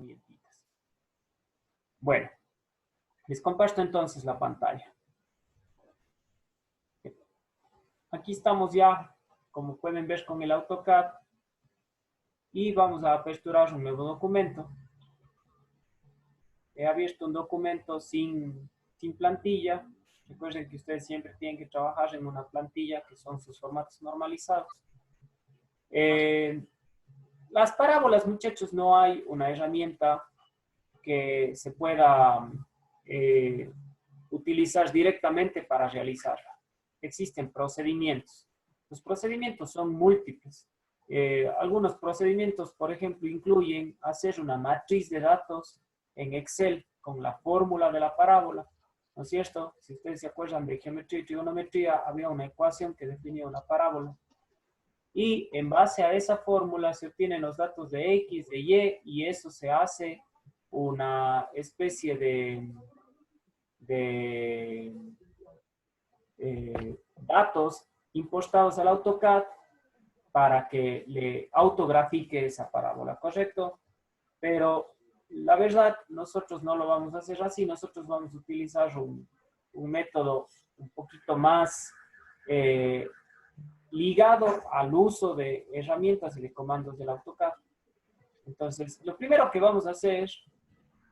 herramientitas. Bueno, les comparto entonces la pantalla. Aquí estamos ya, como pueden ver, con el AutoCAD y vamos a aperturar un nuevo documento. He abierto un documento sin plantilla. Recuerden que ustedes siempre tienen que trabajar en una plantilla, que son sus formatos normalizados. Las parábolas, muchachos, no hay una herramienta que se pueda utilizar directamente para realizarla. Existen procedimientos. Los procedimientos son múltiples. Algunos procedimientos, por ejemplo, incluyen hacer una matriz de datos en Excel con la fórmula de la parábola, ¿no es cierto? Si ustedes se acuerdan de geometría y trigonometría, había una ecuación que definía una parábola. Y en base a esa fórmula se obtienen los datos de X, de Y eso se hace una especie de datos importados al AutoCAD para que le autografique esa parábola, ¿correcto? Pero la verdad, nosotros no lo vamos a hacer así, nosotros vamos a utilizar un método un poquito más ligado al uso de herramientas y de comandos del AutoCAD. Entonces, lo primero que vamos a hacer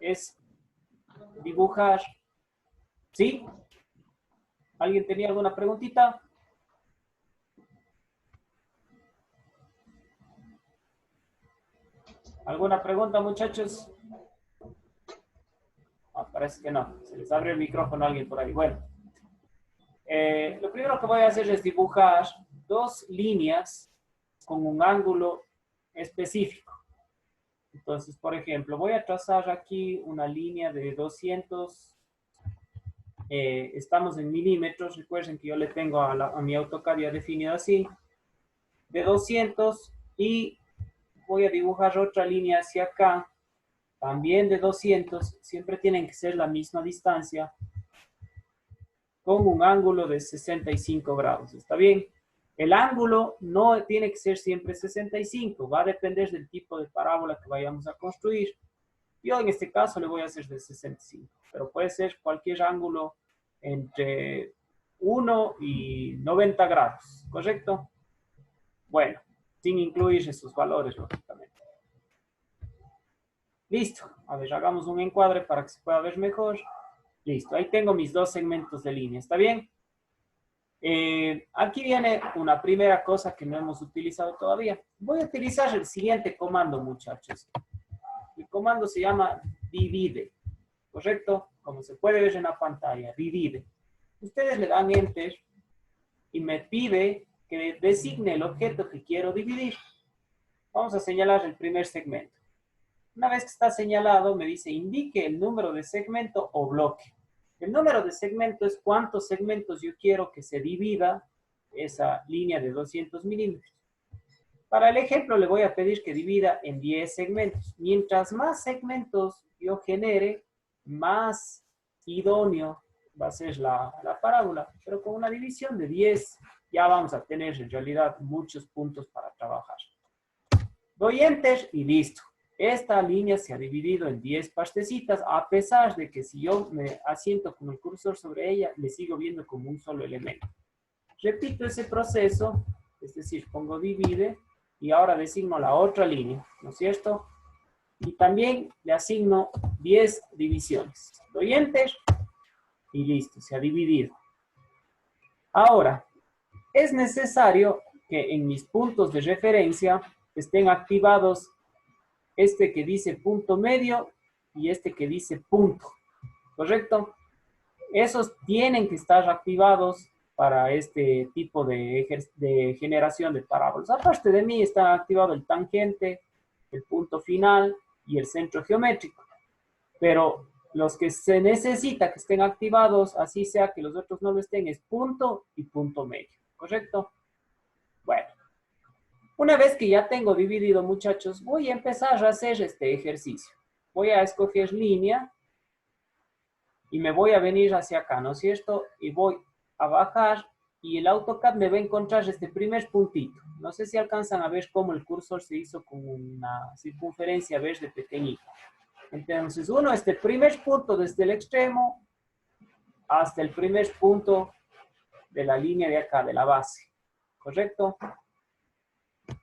es dibujar. ¿Sí? ¿Alguien tenía alguna preguntita? ¿Alguna pregunta, muchachos? Parece que no. Se les abre el micrófono a alguien por ahí. Bueno. Lo primero que voy a hacer es dibujar dos líneas con un ángulo específico. Entonces, por ejemplo, voy a trazar aquí una línea de 200. Estamos en milímetros. Recuerden que yo le tengo a mi AutoCAD ya definido así. De 200 y voy a dibujar otra línea hacia acá. También de 200. Siempre tienen que ser la misma distancia. Con un ángulo de 65 grados. ¿Está bien? El ángulo no tiene que ser siempre 65. Va a depender del tipo de parábola que vayamos a construir. Yo en este caso le voy a hacer de 65. Pero puede ser cualquier ángulo entre 1 y 90 grados. ¿Correcto? Bueno, sin incluir esos valores, lógicamente. Listo. A ver, hagamos un encuadre para que se pueda ver mejor. Listo. Ahí tengo mis dos segmentos de línea. ¿Está bien? Aquí viene una primera cosa que no hemos utilizado todavía. Voy a utilizar el siguiente comando, muchachos. El comando se llama divide, ¿correcto? Como se puede ver en la pantalla, divide. Ustedes le dan Enter y me pide que designe el objeto que quiero dividir. Vamos a señalar el primer segmento. Una vez que está señalado, me dice indique el número de segmento o bloque. El número de segmento es cuántos segmentos yo quiero que se divida esa línea de 200 milímetros. Para el ejemplo le voy a pedir que divida en 10 segmentos. Mientras más segmentos yo genere, más idóneo va a ser la parábola. Pero con una división de 10 ya vamos a tener en realidad muchos puntos para trabajar. Doy Enter y listo. Esta línea se ha dividido en 10 partecitas, a pesar de que si yo me asiento con el cursor sobre ella, le sigo viendo como un solo elemento. Repito ese proceso, es decir, pongo divide y ahora designo la otra línea, ¿no es cierto? Y también le asigno 10 divisiones. Doy Enter y listo, se ha dividido. Ahora, es necesario que en mis puntos de referencia estén activados este que dice punto medio y este que dice punto, ¿correcto? Esos tienen que estar activados para este tipo de generación de parábolas. Aparte de mí está activado el tangente, el punto final y el centro geométrico. Pero los que se necesita que estén activados, así sea que los otros no lo estén, es punto y punto medio, ¿correcto? Bueno. Una vez que ya tengo dividido, muchachos, voy a empezar a hacer este ejercicio. Voy a escoger línea y me voy a venir hacia acá, ¿no es cierto? Y voy a bajar y el AutoCAD me va a encontrar este primer puntito. No sé si alcanzan a ver cómo el cursor se hizo con una circunferencia verde pequeñita. Entonces, uno es el primer punto desde el extremo hasta el primer punto de la línea de acá, de la base. ¿Correcto?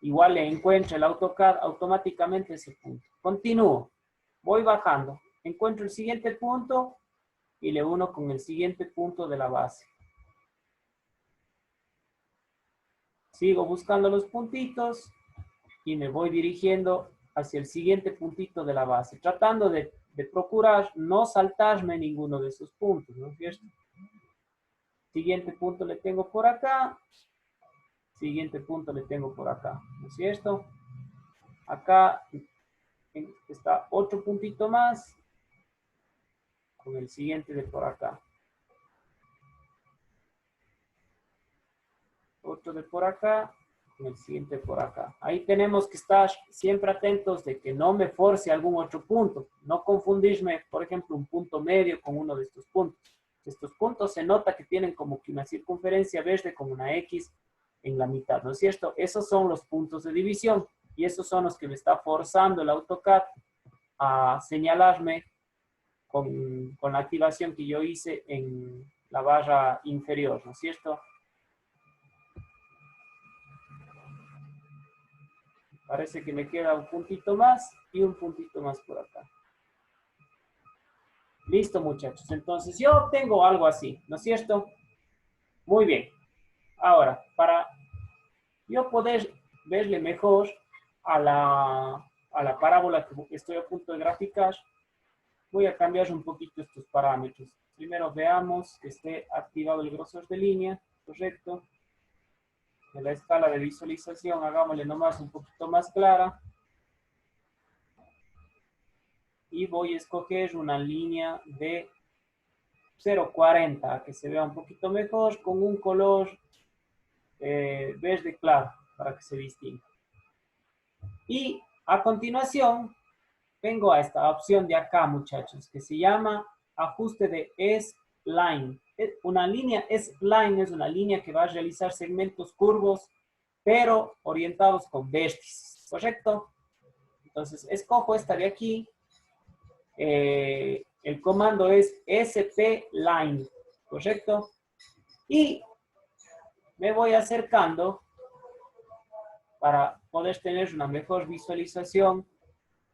Igual le encuentra el AutoCAD automáticamente ese punto. Continúo. Voy bajando. Encuentro el siguiente punto y le uno con el siguiente punto de la base. Sigo buscando los puntitos y me voy dirigiendo hacia el siguiente puntito de la base, tratando de procurar no saltarme ninguno de esos puntos, ¿no es cierto? Siguiente punto le tengo por acá, siguiente punto le tengo por acá, ¿no es cierto? Acá está otro puntito más, con el siguiente de por acá. Otro de por acá, con el siguiente por acá. Ahí tenemos que estar siempre atentos de que no me force algún otro punto. No confundirme, por ejemplo, un punto medio con uno de estos puntos. Estos puntos se nota que tienen como que una circunferencia verde con una X en la mitad, ¿no es cierto? Esos son los puntos de división y esos son los que me está forzando el AutoCAD a señalarme con la activación que yo hice en la barra inferior, ¿no es cierto? Parece que me queda un puntito más y un puntito más por acá. Listo, muchachos. Entonces, yo tengo algo así, ¿no es cierto? Muy bien. Ahora, para yo poder verle mejor a la parábola que estoy a punto de graficar, voy a cambiar un poquito estos parámetros. Primero veamos que esté activado el grosor de línea, correcto. De la escala de visualización, hagámosle nomás un poquito más clara. Y voy a escoger una línea de 0.40, que se vea un poquito mejor, con un color verde claro, para que se distinga. Y a continuación, vengo a esta opción de acá, muchachos, que se llama ajuste de S-Line. Una línea S-Line es una línea que va a realizar segmentos curvos, pero orientados con vértices, ¿correcto? Entonces, escojo esta de aquí. El comando es SP-Line, ¿correcto? Y me voy acercando para poder tener una mejor visualización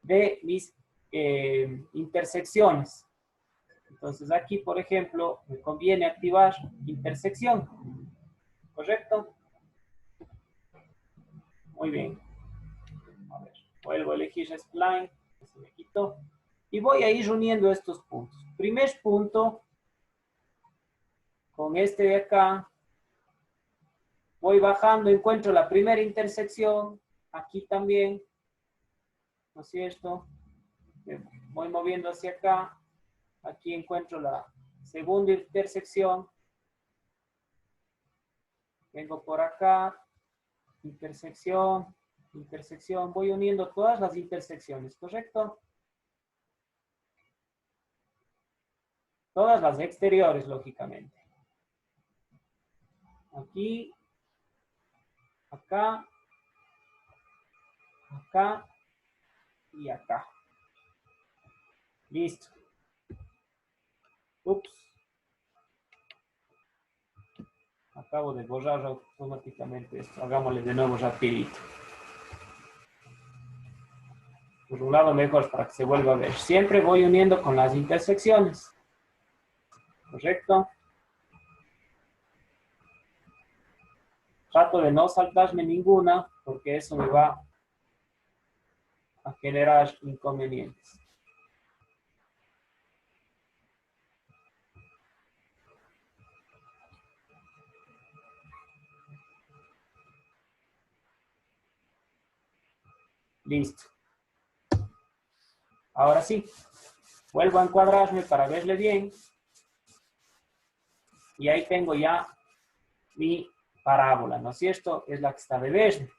de mis intersecciones. Entonces aquí, por ejemplo, me conviene activar intersección, ¿correcto? Muy bien. A ver, vuelvo a elegir Spline, se me quitó. Y voy a ir uniendo estos puntos. Primer punto, con este de acá, voy bajando, encuentro la primera intersección, aquí también, ¿no es cierto? Me voy moviendo hacia acá, aquí encuentro la segunda intersección, vengo por acá, intersección, intersección, voy uniendo todas las intersecciones, ¿correcto? Todas las exteriores, lógicamente. Aquí, acá, acá y acá. Listo. Ups. Acabo de borrar automáticamente esto. Hagámosle de nuevo rapidito. Por un lado mejor para que se vuelva a ver. Siempre voy uniendo con las intersecciones. ¿Correcto? Trato de no saltarme ninguna porque eso me va a generar inconvenientes. Listo. Ahora sí, vuelvo a encuadrarme para verle bien. Y ahí tengo ya mi parábola, ¿no es cierto? Es la que está de verde.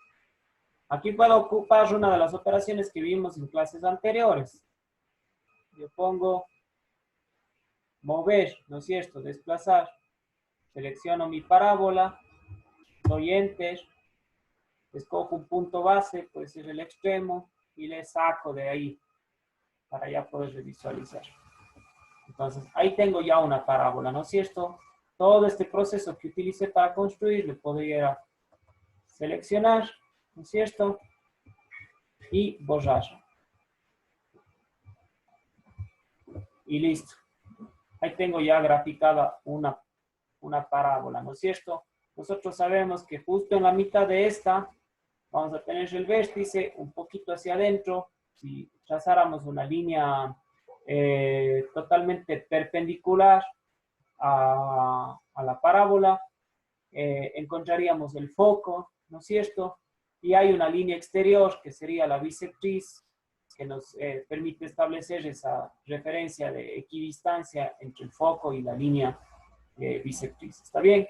Aquí puedo ocupar una de las operaciones que vimos en clases anteriores. Yo pongo mover, ¿no es cierto? Desplazar. Selecciono mi parábola, doy enter, escojo un punto base, puede ser el extremo, y le saco de ahí. para ya poder visualizar. Entonces, ahí tengo ya una parábola, ¿no es cierto? Todo este proceso que utilicé para construir, le podría seleccionar, ¿no es cierto? Y borrar. Y listo. Ahí tengo ya graficada una parábola, ¿no es cierto? Nosotros sabemos que justo en la mitad de esta vamos a tener el vértice un poquito hacia adentro. Si trazáramos una línea totalmente perpendicular a la parábola, encontraríamos el foco, ¿no es cierto? Y hay una línea exterior que sería la bisectriz, que nos permite establecer esa referencia de equidistancia entre el foco y la línea bisectriz. ¿Está bien?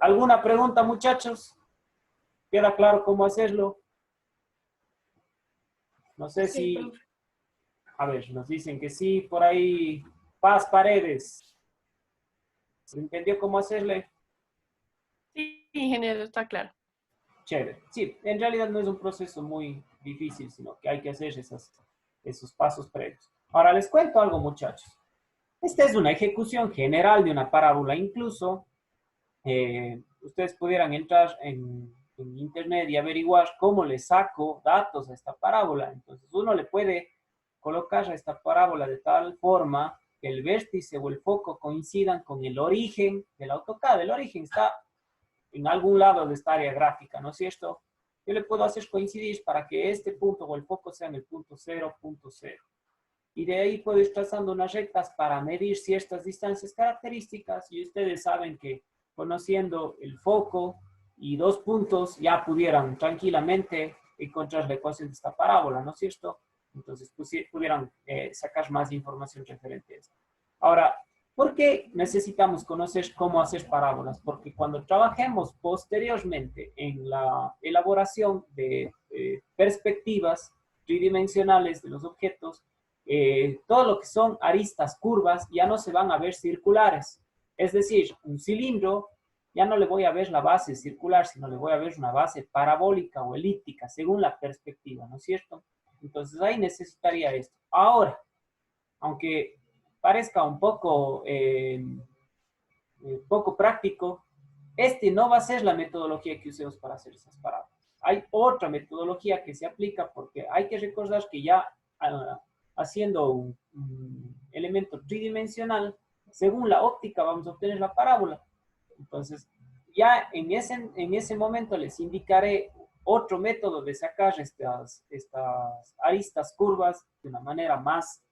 ¿Alguna pregunta, muchachos? ¿Queda claro cómo hacerlo? No sé Sí, si... A ver, nos dicen que sí, por ahí. Paz Paredes. ¿Se entendió cómo hacerle? sí, ingeniero, está claro. Chévere. Sí, en realidad no es un proceso muy difícil, sino que hay que hacer esos pasos previos. Ahora les cuento algo, muchachos. Esta es una ejecución general de una parábola. Incluso ustedes pudieran entrar en internet y averiguar cómo le saco datos a esta parábola. Entonces uno le puede colocar a esta parábola de tal forma que el vértice o el foco coincidan con el origen del AutoCAD. El origen está en algún lado de esta área gráfica, ¿no es cierto? Yo le puedo hacer coincidir para que este punto o el foco sea en el punto 0.0. Y de ahí puedo ir trazando unas rectas para medir ciertas distancias características, y ustedes saben que conociendo el foco y dos puntos ya pudieran tranquilamente encontrar la ecuación de esta parábola, ¿no es cierto? Entonces pudieran sacar más información referente a esto. Ahora, ¿por qué necesitamos conocer cómo hacer parábolas? Porque cuando trabajemos posteriormente en la elaboración de perspectivas tridimensionales de los objetos, todo lo que son aristas, curvas, ya no se van a ver circulares. Es decir, un cilindro, ya no le voy a ver la base circular, sino le voy a ver una base parabólica o elíptica, según la perspectiva, ¿no es cierto? Entonces ahí necesitaría esto. Ahora, aunque parezca un poco práctico, este no va a ser la metodología que usemos para hacer esas parábolas. Hay otra metodología que se aplica, porque hay que recordar que ya haciendo un elemento tridimensional, según la óptica vamos a obtener la parábola. Entonces, ya en ese momento les indicaré otro método de sacar estas aristas curvas de una manera más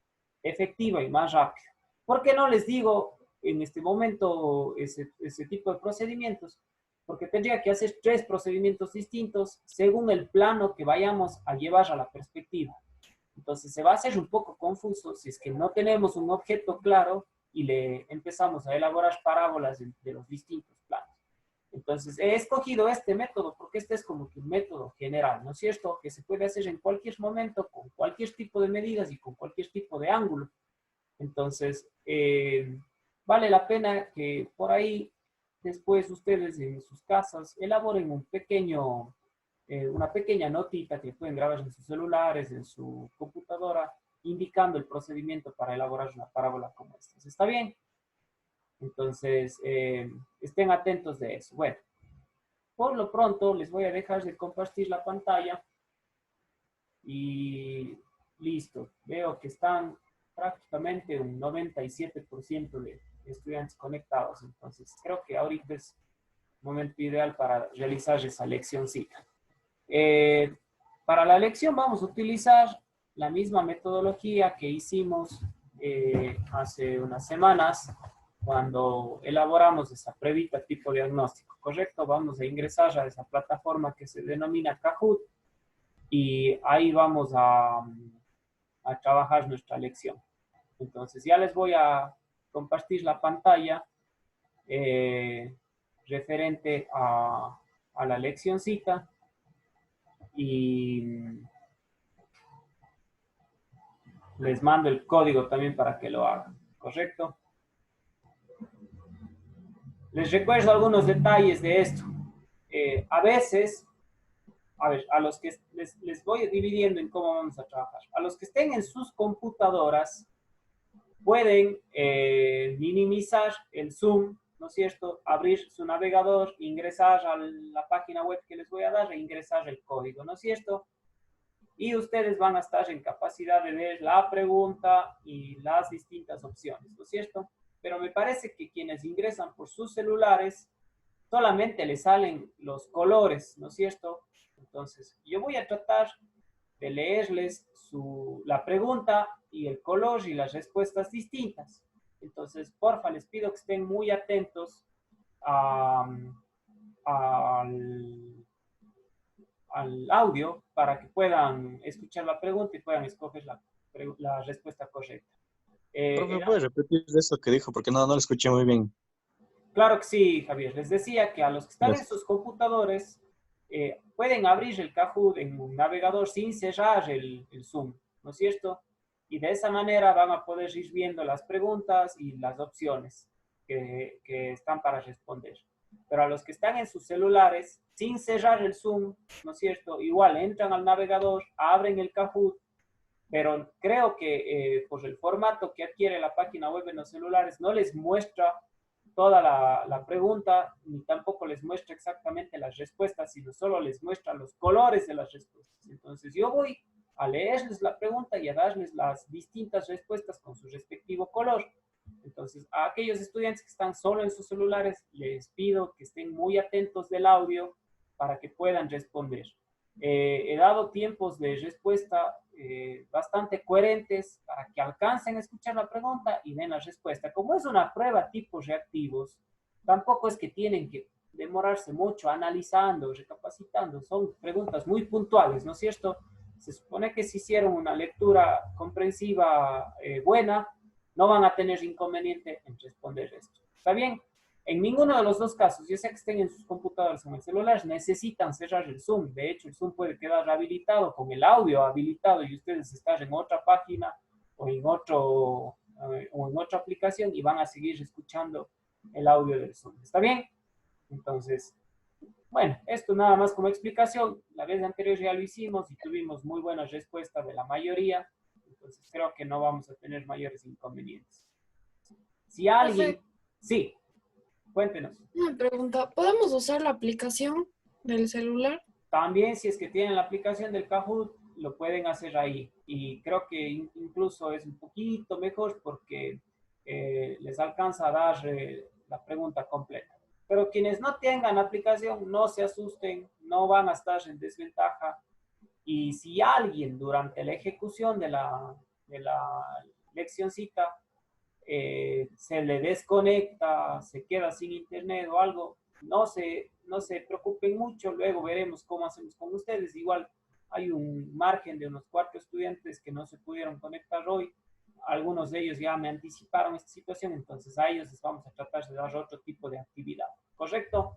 efectiva y más rápida. ¿Por qué no les digo en este momento ese tipo de procedimientos? Porque tendría que hacer 3 procedimientos distintos según el plano que vayamos a llevar a la perspectiva. Entonces se va a hacer un poco confuso si es que no tenemos un objeto claro y le empezamos a elaborar parábolas de los distintos planos. Entonces he escogido este método porque este es como que un método general, ¿no es cierto? Que se puede hacer en cualquier momento, con cualquier tipo de medidas y con cualquier tipo de ángulo. Entonces, vale la pena que por ahí después ustedes en sus casas elaboren una pequeña notita que pueden grabar en sus celulares, en su computadora, indicando el procedimiento para elaborar una parábola como esta. ¿Está bien? Entonces, estén atentos de eso. Bueno, por lo pronto les voy a dejar de compartir la pantalla y listo. Veo que están prácticamente un 97% de estudiantes conectados. Entonces, creo que ahorita es el momento ideal para realizar esa leccióncita. Para la lección vamos a utilizar la misma metodología que hicimos hace unas semanas cuando elaboramos esa pruebita tipo diagnóstico, ¿correcto? Vamos a ingresar a esa plataforma que se denomina Kahoot y ahí vamos a trabajar nuestra lección. Entonces ya les voy a compartir la pantalla referente a la leccióncita y les mando el código también para que lo hagan, ¿correcto? Les recuerdo algunos detalles de esto. A veces A ver, a los que les voy dividiendo en cómo vamos a trabajar. A los que estén en sus computadoras, pueden minimizar el Zoom, ¿no es cierto? Abrir su navegador, ingresar a la página web que les voy a dar e ingresar el código, ¿no es cierto? Y ustedes van a estar en capacidad de ver la pregunta y las distintas opciones, ¿no es cierto? Pero me parece que quienes ingresan por sus celulares, solamente les salen los colores, ¿no es cierto? Entonces, yo voy a tratar de leerles la pregunta y el color y las respuestas distintas. Entonces, porfa, les pido que estén muy atentos al audio para que puedan escuchar la pregunta y puedan escoger la respuesta correcta. Profe, ¿puede repetir eso que dijo? Porque no lo escuché muy bien. Claro que sí, Javier. Les decía que a los que están en Gracias. sus computadores pueden abrir el Kahoot en un navegador sin cerrar el Zoom, ¿no es cierto? Y de esa manera van a poder ir viendo las preguntas y las opciones que están para responder. Pero a los que están en sus celulares, sin cerrar el Zoom, ¿no es cierto? Igual entran al navegador, abren el Kahoot, pero creo que por el formato que adquiere la página web en los celulares no les muestra toda la pregunta, ni tampoco les muestra exactamente las respuestas, sino solo les muestra los colores de las respuestas. Entonces yo voy a leerles la pregunta y a darles las distintas respuestas con su respectivo color. Entonces, a aquellos estudiantes que están solo en sus celulares, les pido que estén muy atentos del audio para que puedan responder. He dado tiempos de respuesta bastante coherentes para que alcancen a escuchar la pregunta y den la respuesta. Como es una prueba tipo reactivos, tampoco es que tienen que demorarse mucho analizando, recapacitando. Son preguntas muy puntuales, ¿no es cierto? Se supone que si hicieron una lectura comprensiva buena, no van a tener inconveniente en responder esto. ¿Está bien? En ninguno de los dos casos, ya sea que estén en sus computadores o en el celular, necesitan cerrar el Zoom. De hecho, el Zoom puede quedar habilitado con el audio habilitado y ustedes están en otra página o en otra aplicación y van a seguir escuchando el audio del Zoom. ¿Está bien? Entonces, bueno, esto nada más como explicación. La vez anterior ya lo hicimos y tuvimos muy buenas respuestas de la mayoría. Entonces, creo que no vamos a tener mayores inconvenientes. Si alguien... Profe, Sí. Cuéntenos. una pregunta. ¿Podemos usar la aplicación del celular? También si es que tienen la aplicación del Kahoot, lo pueden hacer ahí. Y creo que incluso es un poquito mejor porque les alcanza a dar la pregunta completa. Pero quienes no tengan aplicación, no se asusten, no van a estar en desventaja. Y si alguien durante la ejecución de la leccioncita se le desconecta, se queda sin internet o algo, no se preocupen mucho, luego veremos cómo hacemos con ustedes. Igual hay un margen de unos 4 estudiantes que no se pudieron conectar hoy. Algunos de ellos ya me anticiparon esta situación, entonces a ellos les vamos a tratar de dar otro tipo de actividad. ¿Correcto?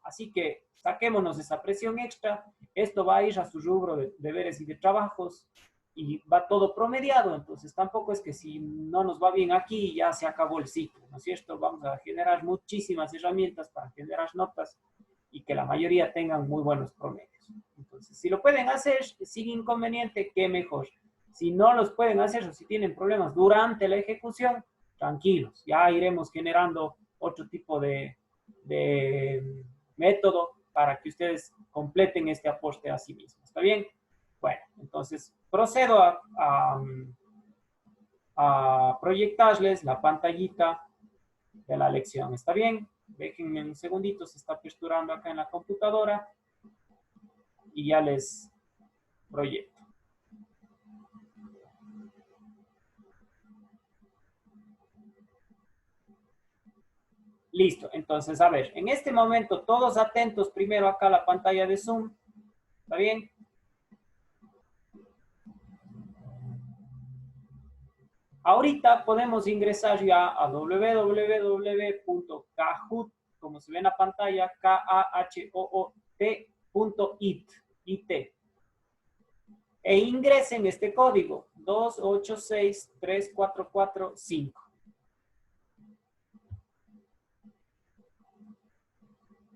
Así que saquémonos esa presión extra. Esto va a ir a su rubro de deberes y de trabajos y va todo promediado, entonces tampoco es que si no nos va bien aquí ya se acabó el ciclo, ¿no es cierto? Vamos a generar muchísimas herramientas para generar notas y que la mayoría tengan muy buenos promedios. Entonces, si lo pueden hacer sin inconveniente, qué mejor. Si no los pueden hacer o si tienen problemas durante la ejecución, tranquilos, ya iremos generando otro tipo de método para que ustedes completen este aporte a sí mismos. ¿Está bien? Bueno, entonces procedo a proyectarles la pantallita de la lección. ¿Está bien? Déjenme un segundito, se está aperturando acá en la computadora y ya les proyecto. Listo, entonces, a ver, en este momento todos atentos primero acá a la pantalla de Zoom. ¿Está bien? Ahorita podemos ingresar ya a www.kahoot, como se ve en la pantalla, kahoot.it, e ingresen este código, 2863445.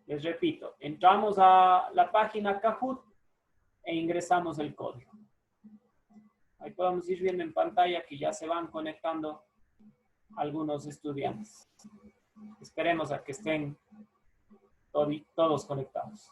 Les repito, entramos a la página Kahoot e ingresamos el código. Ahí podemos ir viendo en pantalla que ya se van conectando algunos estudiantes. Esperemos a que estén todos conectados.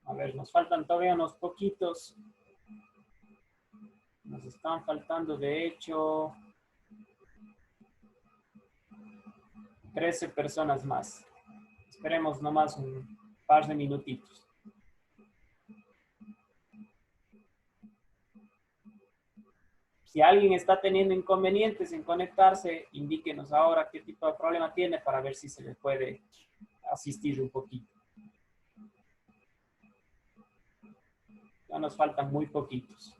A ver, nos faltan todavía unos poquitos. Nos están faltando, de hecho, 13 personas más. Esperemos nomás un par de minutitos. Si alguien está teniendo inconvenientes en conectarse, indíquenos ahora qué tipo de problema tiene para ver si se le puede asistir un poquito. Ya nos faltan muy poquitos.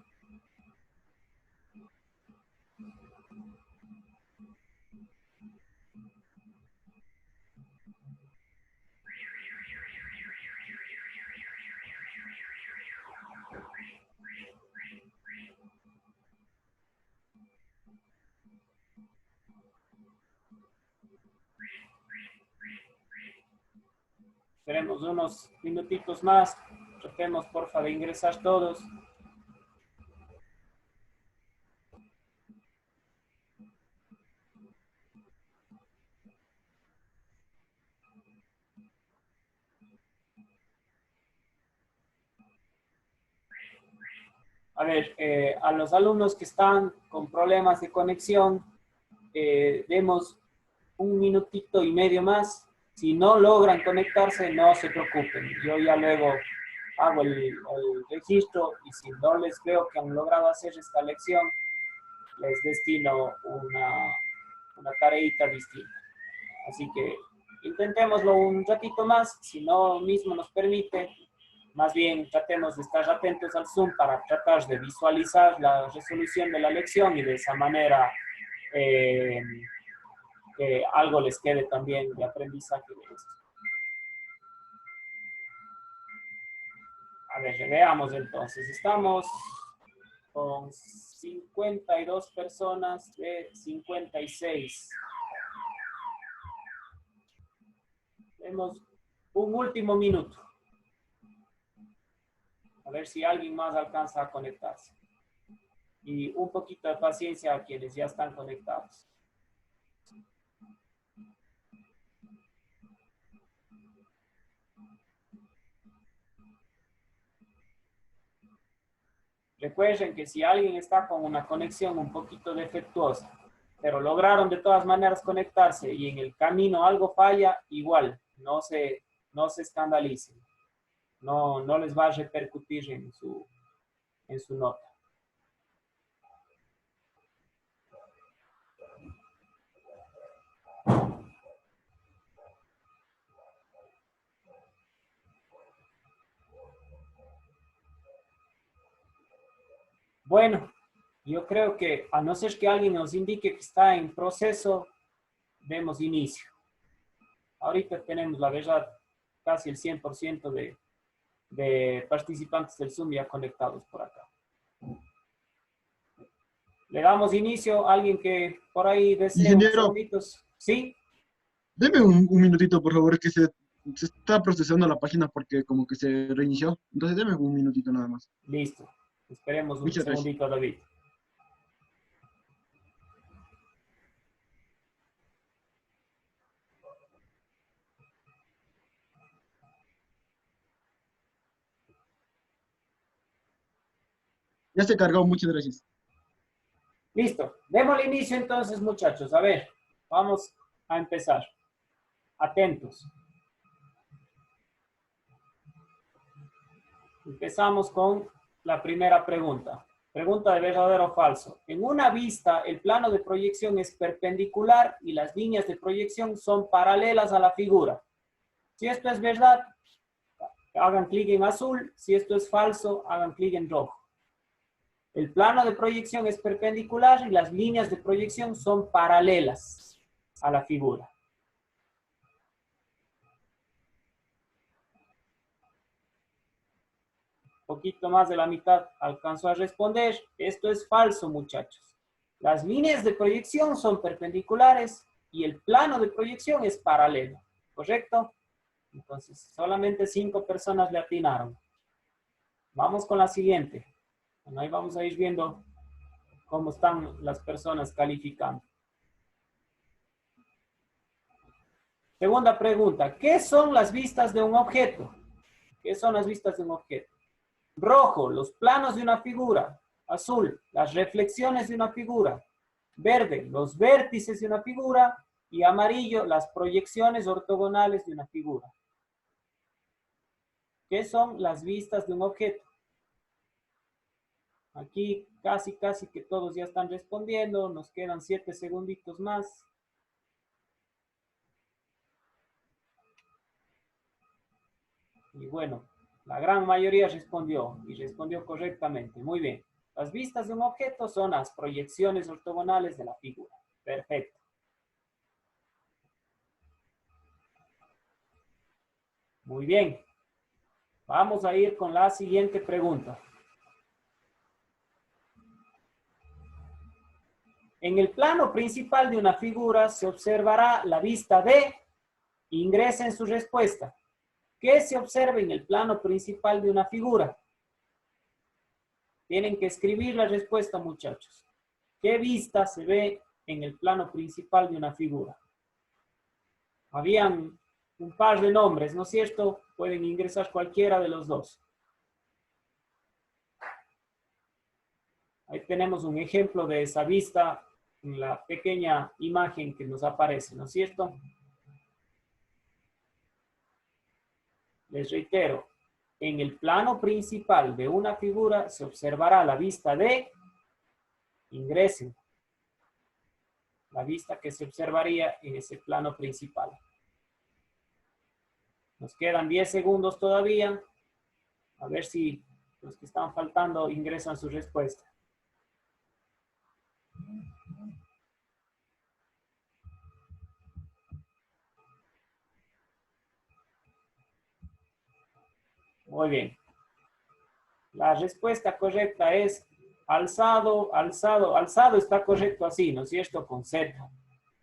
Esperemos unos minutitos más. Tratemos, porfa, de ingresar todos. A ver, a los alumnos que están con problemas de conexión, demos un minutito y medio más. Si no logran conectarse, no se preocupen. Yo ya luego hago el registro y si no les veo que han logrado hacer esta lección, les destino una tareita distinta. Así que intentémoslo un ratito más. Si no mismo nos permite, más bien tratemos de estar atentos al Zoom para tratar de visualizar la resolución de la lección y de esa manera que algo les quede también de aprendizaje de esto. A ver, veamos entonces. Estamos con 52 personas de 56. Tenemos un último minuto. A ver si alguien más alcanza a conectarse. Y un poquito de paciencia a quienes ya están conectados. Recuerden que si alguien está con una conexión un poquito defectuosa, pero lograron de todas maneras conectarse y en el camino algo falla, igual, no se escandalicen. No les va a repercutir en su nota. Bueno, yo creo que a no ser que alguien nos indique que está en proceso, demos inicio. Ahorita tenemos, la verdad, casi el 100% de participantes del Zoom ya conectados por acá. Le damos inicio a alguien que por ahí desee unos Ingeniero, segunditos. ¿Sí? deme un minutito, por favor, que se está procesando la página porque como que se reinició. Entonces, deme un minutito nada más. Listo. Esperemos un Muchas gracias. segundito, David. Ya se cargó, muchas gracias. Listo. Démosle inicio entonces, muchachos. A ver, vamos a empezar. Atentos. Empezamos con la primera pregunta. Pregunta de verdadero o falso. En una vista, el plano de proyección es perpendicular y las líneas de proyección son paralelas a la figura. Si esto es verdad, hagan clic en azul. Si esto es falso, hagan clic en rojo. El plano de proyección es perpendicular y las líneas de proyección son paralelas a la figura. Un poquito más de la mitad alcanzó a responder. Esto es falso, muchachos. Las líneas de proyección son perpendiculares y el plano de proyección es paralelo. ¿Correcto? Entonces, solamente 5 personas le atinaron. Vamos con la siguiente. Bueno, ahí vamos a ir viendo cómo están las personas calificando. Segunda pregunta. ¿Qué son las vistas de un objeto? ¿Qué son las vistas de un objeto? Rojo, los planos de una figura. Azul, las reflexiones de una figura. Verde, los vértices de una figura. Y amarillo, las proyecciones ortogonales de una figura. ¿Qué son las vistas de un objeto? Aquí casi que todos ya están respondiendo. Nos quedan 7 segunditos más. Y bueno, la gran mayoría respondió y respondió correctamente. Muy bien. Las vistas de un objeto son las proyecciones ortogonales de la figura. Perfecto. Muy bien. Vamos a ir con la siguiente pregunta. En el plano principal de una figura se observará la vista de, ingresen su respuesta. ¿Qué se observa en el plano principal de una figura? Tienen que escribir la respuesta, muchachos. ¿Qué vista se ve en el plano principal de una figura? Habían un par de nombres, ¿no es cierto? Pueden ingresar cualquiera de los dos. Ahí tenemos un ejemplo de esa vista en la pequeña imagen que nos aparece, ¿no es cierto? Les reitero, en el plano principal de una figura se observará la vista de, ingresen, la vista que se observaría en ese plano principal. Nos quedan 10 segundos todavía. A ver si los que están faltando ingresan su respuesta. Muy bien. La respuesta correcta es alzado, alzado, alzado está correcto así, ¿no es cierto? Con Z.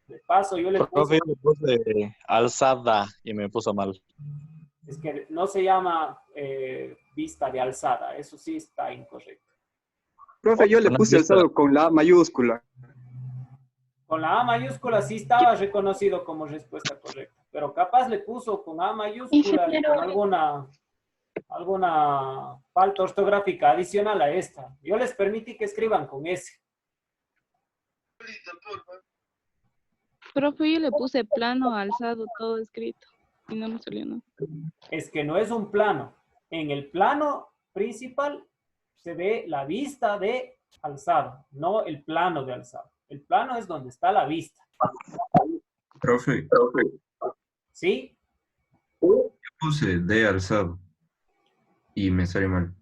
De paso yo le puse... Profe, yo le puse alzada y me puso mal. Es que no se llama vista de alzada, eso sí está incorrecto. Profe, yo le Una puse vista. alzado con la A mayúscula. Con la A mayúscula sí estaba reconocido como respuesta correcta, pero capaz le puso con A mayúscula y con alguna falta ortográfica adicional a esta. Yo les permití que escriban con S. Profe, yo le puse plano, alzado, todo escrito. Y no me salió nada. Es que no es un plano. En el plano principal se ve la vista de alzado, no el plano de alzado. El plano es donde está la vista. Profe, ¿Sí? yo puse de alzado y me sale mal.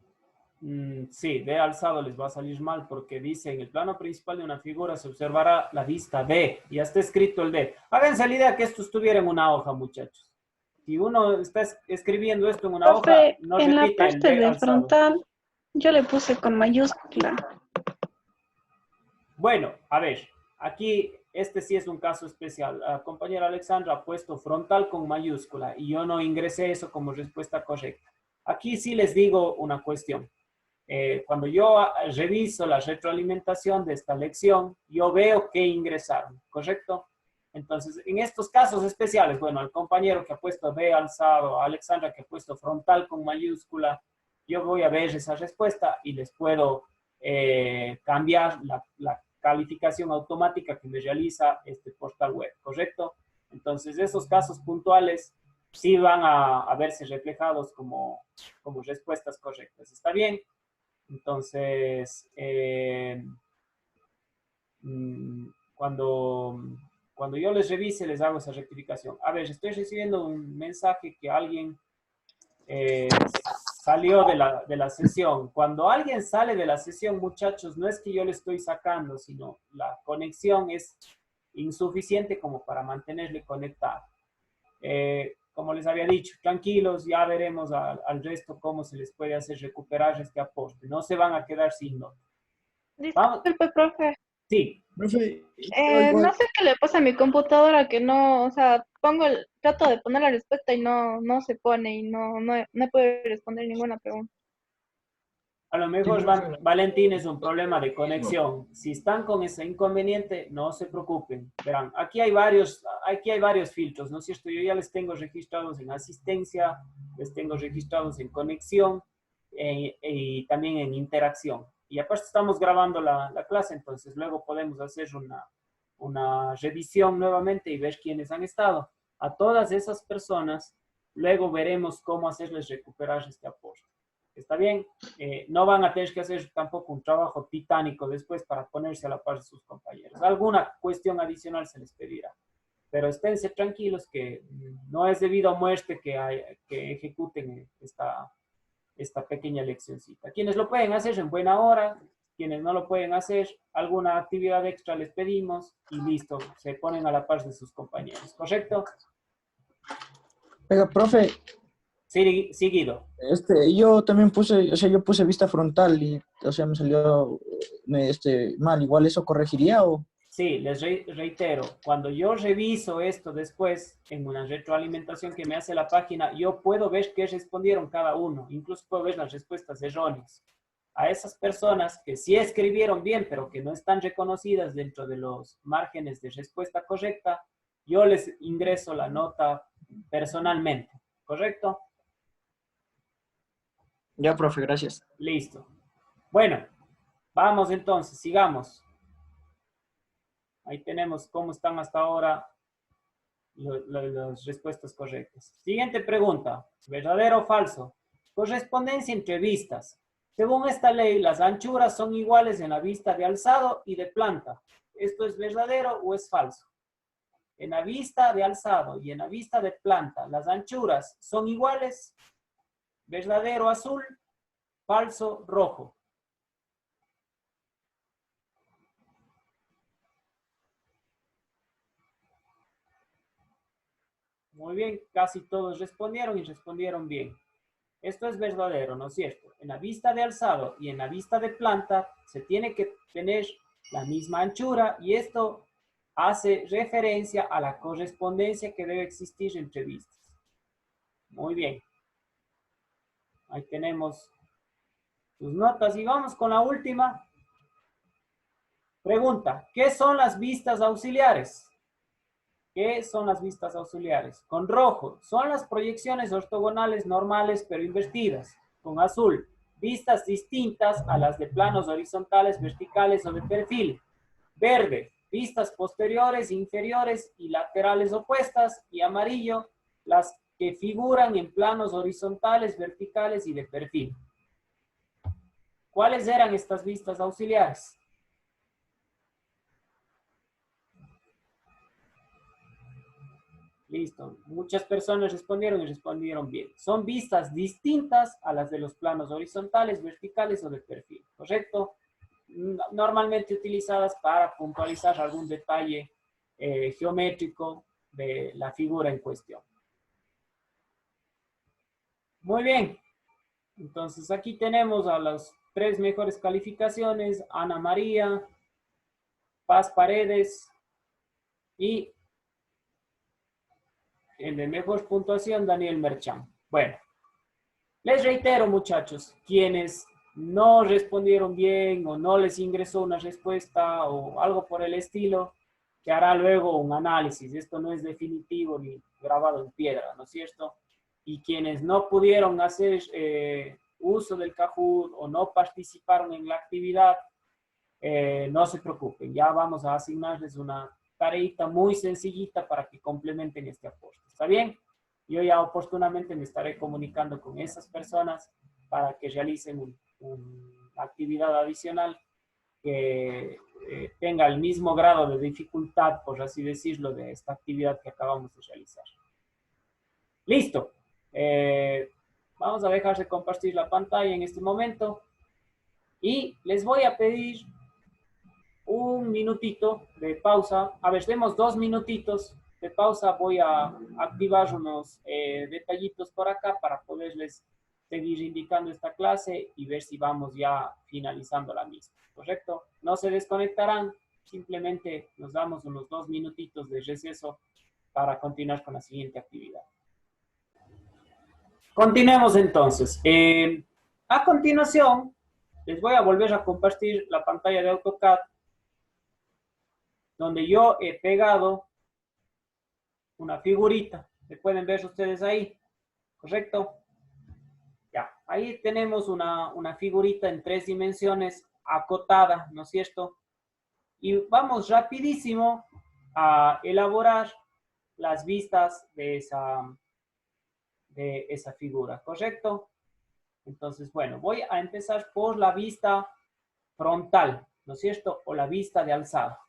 Sí, de alzado les va a salir mal porque dice en el plano principal de una figura se observará la vista de. Ya está escrito el de. Háganse la idea que esto estuviera en una hoja, muchachos. Si uno está escribiendo esto en una hoja, Profe, no en la repite el parte de de alzado. frontal, yo le puse con mayúscula. Bueno, a ver, aquí este sí es un caso especial. La compañera Alexandra ha puesto frontal con mayúscula y yo no ingresé eso como respuesta correcta. Aquí sí les digo una cuestión. Cuando yo reviso la retroalimentación de esta lección, yo veo que ingresaron, ¿correcto? Entonces, en estos casos especiales, bueno, al compañero que ha puesto B alzado, a Alexandra que ha puesto frontal con mayúscula, yo voy a ver esa respuesta y les puedo cambiar la calificación automática que me realiza este portal web, ¿correcto? Entonces, esos casos puntuales sí van a verse reflejados como respuestas correctas. ¿Está bien? Entonces, cuando yo les revise, les hago esa rectificación. A ver, estoy recibiendo un mensaje que alguien eh, salió de la sesión. Cuando alguien sale de la sesión, muchachos, no es que yo le estoy sacando, sino la conexión es insuficiente como para mantenerle conectado. Como les había dicho, tranquilos, ya veremos al resto cómo se les puede hacer recuperar este aporte. No se van a quedar sin nota. Vamos. Disculpe, profe. Sí. Profe, No sé qué le pasa a mi computadora que no, o sea, trato de poner la respuesta y no se pone y no puede responder ninguna pregunta. A lo mejor, Valentín, es un problema de conexión. Si están con ese inconveniente, no se preocupen. Verán, aquí hay varios filtros, ¿no es cierto? Yo ya les tengo registrados en asistencia, les tengo registrados en conexión y también en interacción. Y aparte estamos grabando la clase, entonces luego podemos hacer una revisión nuevamente y ver quiénes han estado. A todas esas personas, luego veremos cómo hacerles recuperar este aporte. ¿Está bien? No van a tener que hacer tampoco un trabajo titánico después para ponerse a la par de sus compañeros. Alguna cuestión adicional se les pedirá. Pero esténse tranquilos que no es debido a muerte que ejecuten esta pequeña leccioncita. Quienes lo pueden hacer en buena hora, quienes no lo pueden hacer, alguna actividad extra les pedimos y listo, se ponen a la par de sus compañeros. ¿Correcto? Oiga, profe, Seguido. yo también puse, o sea, yo puse vista frontal y, o sea, me salió mal. ¿Igual eso corregiría o...? Sí, les reitero, cuando yo reviso esto después en una retroalimentación que me hace la página, yo puedo ver qué respondieron cada uno, incluso puedo ver las respuestas erróneas. A esas personas que sí escribieron bien, pero que no están reconocidas dentro de los márgenes de respuesta correcta, yo les ingreso la nota personalmente, ¿correcto? Ya, profe, gracias. Listo. Bueno, vamos entonces, sigamos. Ahí tenemos cómo están hasta ahora las respuestas correctas. Siguiente pregunta, ¿verdadero o falso? Correspondencia entre vistas. Según esta ley, las anchuras son iguales en la vista de alzado y de planta. ¿Esto es verdadero o es falso? En la vista de alzado y en la vista de planta, ¿las anchuras son iguales? ¿Verdadero azul? Falso rojo. Muy bien, casi todos respondieron y respondieron bien. Esto es verdadero, ¿no es cierto? En la vista de alzado y en la vista de planta se tiene que tener la misma anchura y esto hace referencia a la correspondencia que debe existir entre vistas. Muy bien. Ahí tenemos sus notas y vamos con la última. Pregunta, ¿qué son las vistas auxiliares? ¿Qué son las vistas auxiliares? Con rojo, son las proyecciones ortogonales normales pero invertidas. Con azul, vistas distintas a las de planos horizontales, verticales o de perfil. Verde, vistas posteriores, inferiores y laterales opuestas. Y amarillo, las que figuran en planos horizontales, verticales y de perfil. ¿Cuáles eran estas vistas auxiliares? Listo. Muchas personas respondieron y respondieron bien. Son vistas distintas a las de los planos horizontales, verticales o de perfil, ¿correcto? Normalmente utilizadas para puntualizar algún detalle geométrico de la figura en cuestión. Muy bien. Entonces aquí tenemos a las 3 mejores calificaciones: Ana María, Paz Paredes y el de mejor puntuación, Daniel Merchán. Bueno, les reitero, muchachos, quienes no respondieron bien o no les ingresó una respuesta o algo por el estilo, que hará luego un análisis. Esto no es definitivo ni grabado en piedra, ¿no es cierto? Y quienes no pudieron hacer uso del Kahoot o no participaron en la actividad, no se preocupen, ya vamos a asignarles una tareita muy sencillita para que complementen este aporte. ¿Está bien? Yo ya oportunamente me estaré comunicando con esas personas para que realicen una actividad adicional que tenga el mismo grado de dificultad, por así decirlo, de esta actividad que acabamos de realizar. Listo. Vamos a dejar de compartir la pantalla en este momento. Y les voy a pedir un minutito de pausa. A ver, demos 2 minutitos de pausa. Voy a activar unos detallitos por acá para poderles seguir indicando esta clase y ver si vamos ya finalizando la misma. ¿Correcto? No se desconectarán. Simplemente nos damos unos 2 minutitos de receso para continuar con la siguiente actividad. Continuemos entonces. A continuación, les voy a volver a compartir la pantalla de AutoCAD, donde yo he pegado una figurita. ¿Se pueden ver ustedes ahí? ¿Correcto? Ya, ahí tenemos una figurita en 3 dimensiones acotada, ¿no es cierto? Y vamos rapidísimo a elaborar las vistas de esa figura, ¿correcto? Entonces, bueno, voy a empezar por la vista frontal, ¿no es cierto? O la vista de alzada.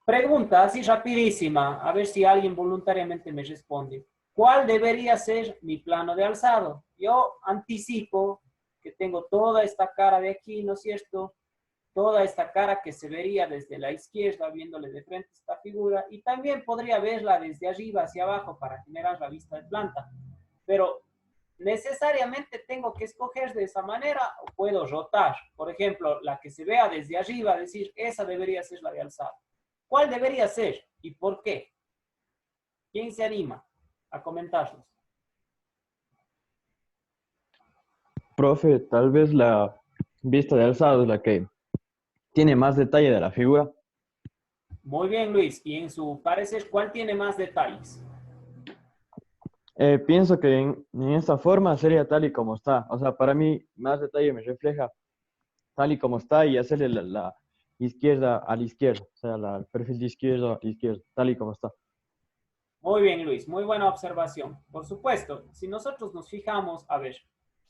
Pregunta así rapidísima, a ver si alguien voluntariamente me responde. ¿Cuál debería ser mi plano de alzado? Yo anticipo que tengo toda esta cara de aquí, ¿no es cierto? Toda esta cara que se vería desde la izquierda, viéndole de frente esta figura, y también podría verla desde arriba hacia abajo para generar la vista de planta. Pero necesariamente tengo que escoger de esa manera o puedo rotar. Por ejemplo, la que se vea desde arriba, decir, esa debería ser la de alzado. ¿Cuál debería ser y por qué? ¿Quién se anima a comentarnos? Profe, tal vez la vista de alzado es la que tiene más detalle de la figura. Muy bien, Luis. Y en su parecer, ¿cuál tiene más detalles? Pienso que en esta forma sería tal y como está. O sea, para mí más detalle me refleja tal y como está y hacerle la izquierda a la izquierda. O sea, el perfil de izquierda a izquierda, tal y como está. Muy bien, Luis. Muy buena observación. Por supuesto, si nosotros nos fijamos, a ver,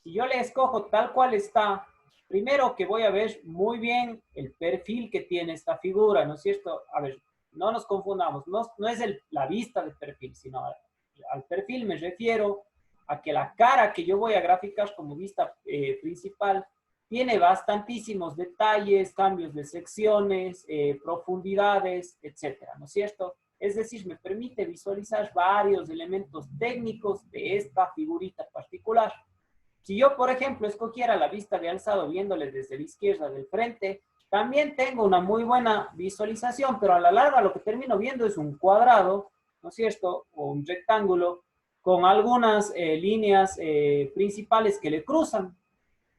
si yo le escojo tal cual está, primero que voy a ver muy bien el perfil que tiene esta figura, ¿no es cierto? A ver, no nos confundamos, no es la vista del perfil, sino al perfil me refiero a que la cara que yo voy a graficar como vista principal tiene bastantísimos detalles, cambios de secciones, profundidades, etcétera, ¿no es cierto? Es decir, me permite visualizar varios elementos técnicos de esta figurita particular. Si yo, por ejemplo, escogiera la vista de alzado viéndole desde la izquierda del frente, también tengo una muy buena visualización, pero a la larga lo que termino viendo es un cuadrado, ¿no es cierto? O un rectángulo con algunas líneas principales que le cruzan.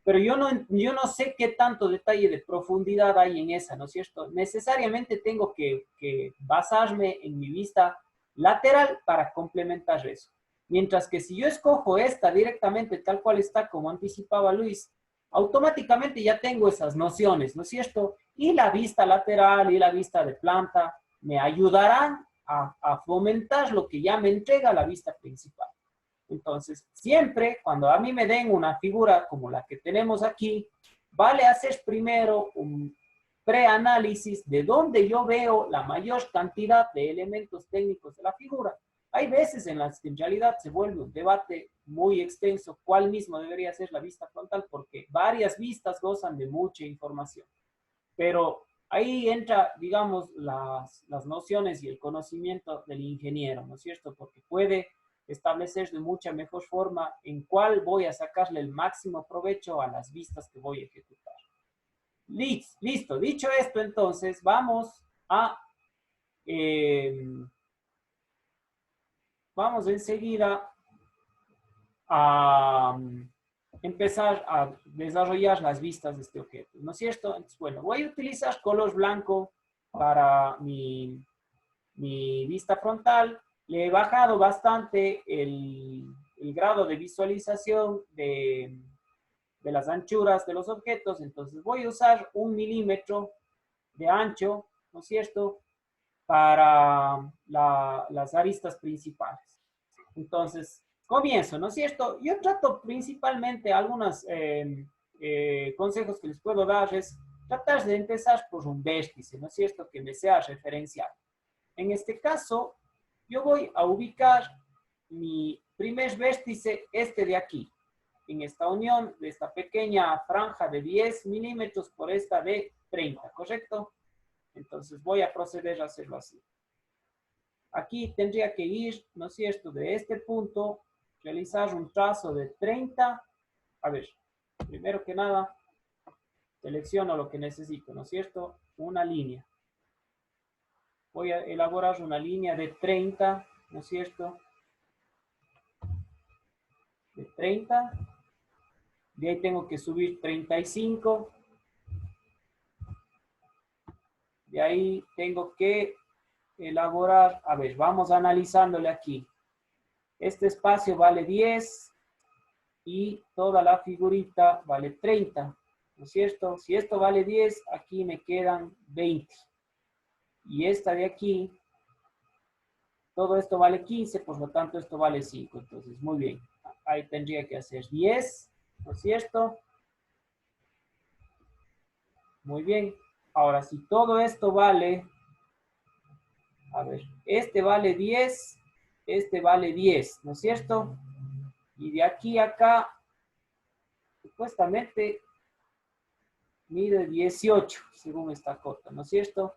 Pero yo no sé qué tanto detalle de profundidad hay en esa, ¿no es cierto? Necesariamente tengo que basarme en mi vista lateral para complementar eso. Mientras que si yo escojo esta directamente tal cual está, como anticipaba Luis, automáticamente ya tengo esas nociones, ¿no es cierto? Y la vista lateral y la vista de planta me ayudarán a fomentar lo que ya me entrega la vista principal. Entonces, siempre cuando a mí me den una figura como la que tenemos aquí, vale hacer primero un preanálisis de dónde yo veo la mayor cantidad de elementos técnicos de la figura. Hay veces en las que en realidad se vuelve un debate muy extenso cuál mismo debería ser la vista frontal, porque varias vistas gozan de mucha información. Pero ahí entra, digamos, las nociones y el conocimiento del ingeniero, ¿no es cierto? Porque puede establecer de mucha mejor forma en cuál voy a sacarle el máximo provecho a las vistas que voy a ejecutar. Listo. Dicho esto, entonces, vamos enseguida a empezar a desarrollar las vistas de este objeto, ¿no es cierto? Entonces, bueno, voy a utilizar color blanco para mi vista frontal. Le he bajado bastante el grado de visualización de las anchuras de los objetos, entonces voy a usar 1 milímetro de ancho, ¿no es cierto?, para las aristas principales. Entonces, comienzo, ¿no es cierto? Yo trato principalmente algunos consejos que les puedo dar es tratar de empezar por un vértice, ¿no es cierto?, que me sea referencial. En este caso, yo voy a ubicar mi primer vértice, este de aquí, en esta unión de esta pequeña franja de 10 milímetros por esta de 30, ¿correcto? Entonces voy a proceder a hacerlo así. Aquí tendría que ir, ¿no es cierto?, de este punto, realizar un trazo de 30. A ver, primero que nada, selecciono lo que necesito, ¿no es cierto? Una línea. Voy a elaborar una línea de 30, ¿no es cierto? De 30. De ahí tengo que subir 35. De ahí tengo que elaborar, a ver, vamos analizándole aquí. Este espacio vale 10 y toda la figurita vale 30, ¿no es cierto? Si esto vale 10, aquí me quedan 20. Y esta de aquí, todo esto vale 15, por lo tanto esto vale 5. Entonces, muy bien. Ahí tendría que hacer 10, ¿no es cierto? Muy bien. Ahora, si todo esto vale, a ver, este vale 10, este vale 10, ¿no es cierto? Y de aquí a acá, supuestamente, mide 18, según esta cota, ¿no es cierto?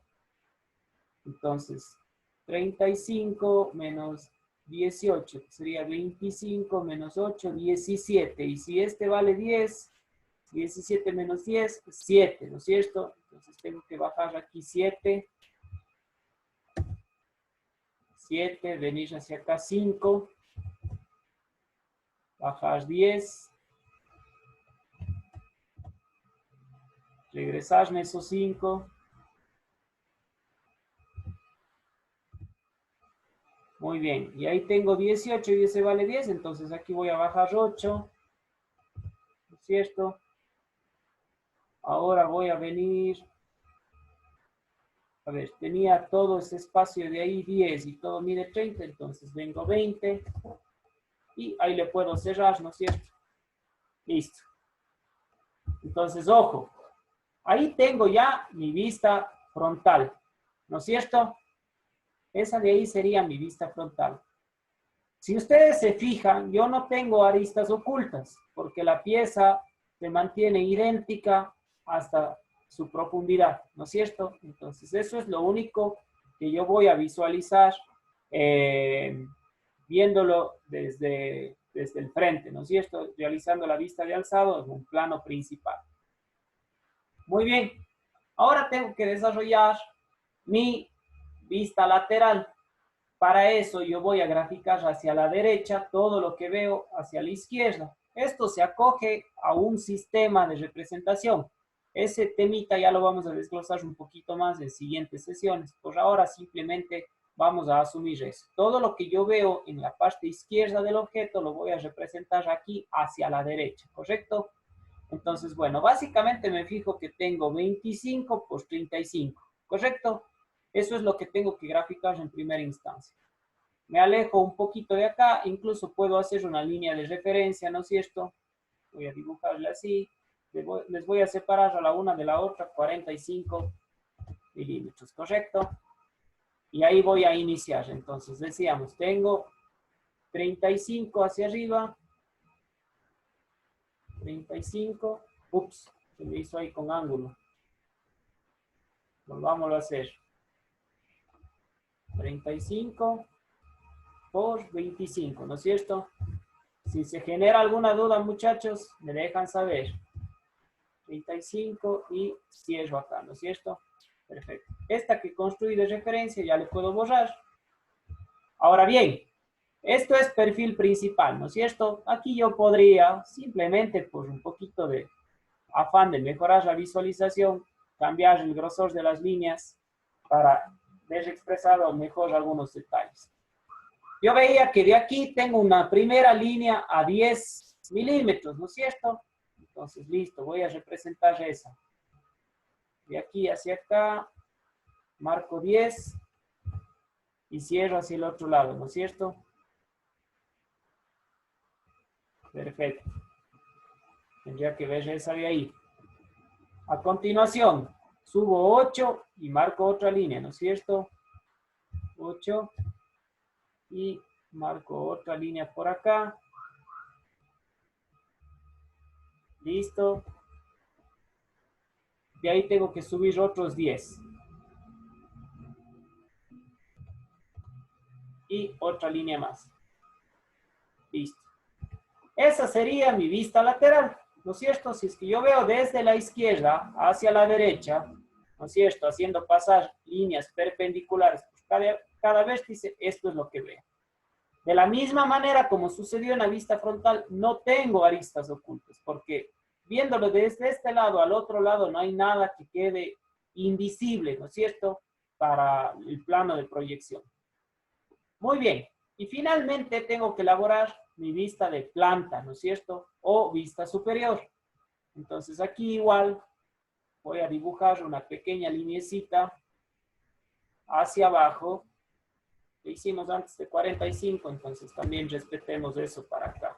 Entonces, 35 menos 18, sería 25 menos 8, 17. Y si este vale 10, 17 menos 10, 7, ¿no es cierto? Entonces tengo que bajar aquí 7. 7, venir hacia acá 5. Bajar 10. Regresarme esos 5. Muy bien, y ahí tengo 18 y ese vale 10, entonces aquí voy a bajar 8, ¿no es cierto? Ahora voy a venir, a ver, tenía todo ese espacio de ahí 10 y todo mide 30, entonces vengo 20 y ahí le puedo cerrar, ¿no es cierto? Listo. Entonces, ojo, ahí tengo ya mi vista frontal, ¿no es cierto? Esa de ahí sería mi vista frontal. Si ustedes se fijan, yo no tengo aristas ocultas, porque la pieza se mantiene idéntica hasta su profundidad, ¿no es cierto? Entonces, eso es lo único que yo voy a visualizar viéndolo desde el frente, ¿no es cierto? Realizando la vista de alzado en un plano principal. Muy bien. Ahora tengo que desarrollar mi vista lateral. Para eso yo voy a graficar hacia la derecha todo lo que veo hacia la izquierda. Esto se acoge a un sistema de representación. Ese temita ya lo vamos a desglosar un poquito más en siguientes sesiones. Por ahora simplemente vamos a asumir eso. Todo lo que yo veo en la parte izquierda del objeto lo voy a representar aquí hacia la derecha, ¿correcto? Entonces, bueno, básicamente me fijo que tengo 25 por 35, ¿correcto? Eso es lo que tengo que graficar en primera instancia. Me alejo un poquito de acá, incluso puedo hacer una línea de referencia, ¿no es cierto? Voy a dibujarle así. Les voy a separar a la una de la otra 45 milímetros, ¿correcto? Y ahí voy a iniciar. Entonces, decíamos, tengo 35 hacia arriba. 35. Ups, se me hizo ahí con ángulo. Volvámoslo a hacer. 35 por 25, ¿no es cierto? Si se genera alguna duda, muchachos, me dejan saber. 35 y cierro acá, ¿no es cierto? Perfecto. Esta que construí de referencia ya le puedo borrar. Ahora bien, esto es perfil principal, ¿no es cierto? Aquí yo podría simplemente por un poquito de afán de mejorar la visualización, cambiar el grosor de las líneas para ver expresado mejor algunos detalles. Yo veía que de aquí tengo una primera línea a 10 milímetros, ¿no es cierto? Entonces, listo, voy a representar esa. De aquí hacia acá, marco 10 y cierro hacia el otro lado, ¿no es cierto? Perfecto. Tendría que ver esa de ahí. A continuación, subo 8 y marco otra línea, ¿no es cierto? 8 y Marco otra línea por acá. Listo. De ahí tengo que subir otros 10. Y otra línea más. Listo. Esa sería mi vista lateral, ¿no es cierto? Si es que yo veo desde la izquierda hacia la derecha, ¿no es cierto? Haciendo pasar líneas perpendiculares por cada vértice, esto es lo que veo. De la misma manera como sucedió en la vista frontal, no tengo aristas ocultas, porque viéndolo desde este lado al otro lado no hay nada que quede invisible, ¿no es cierto? Para el plano de proyección. Muy bien. Y finalmente tengo que elaborar mi vista de planta, ¿no es cierto? O vista superior. Entonces aquí igual voy a dibujar una pequeña linecita hacia abajo. Lo hicimos antes de 45, entonces también respetemos eso para acá.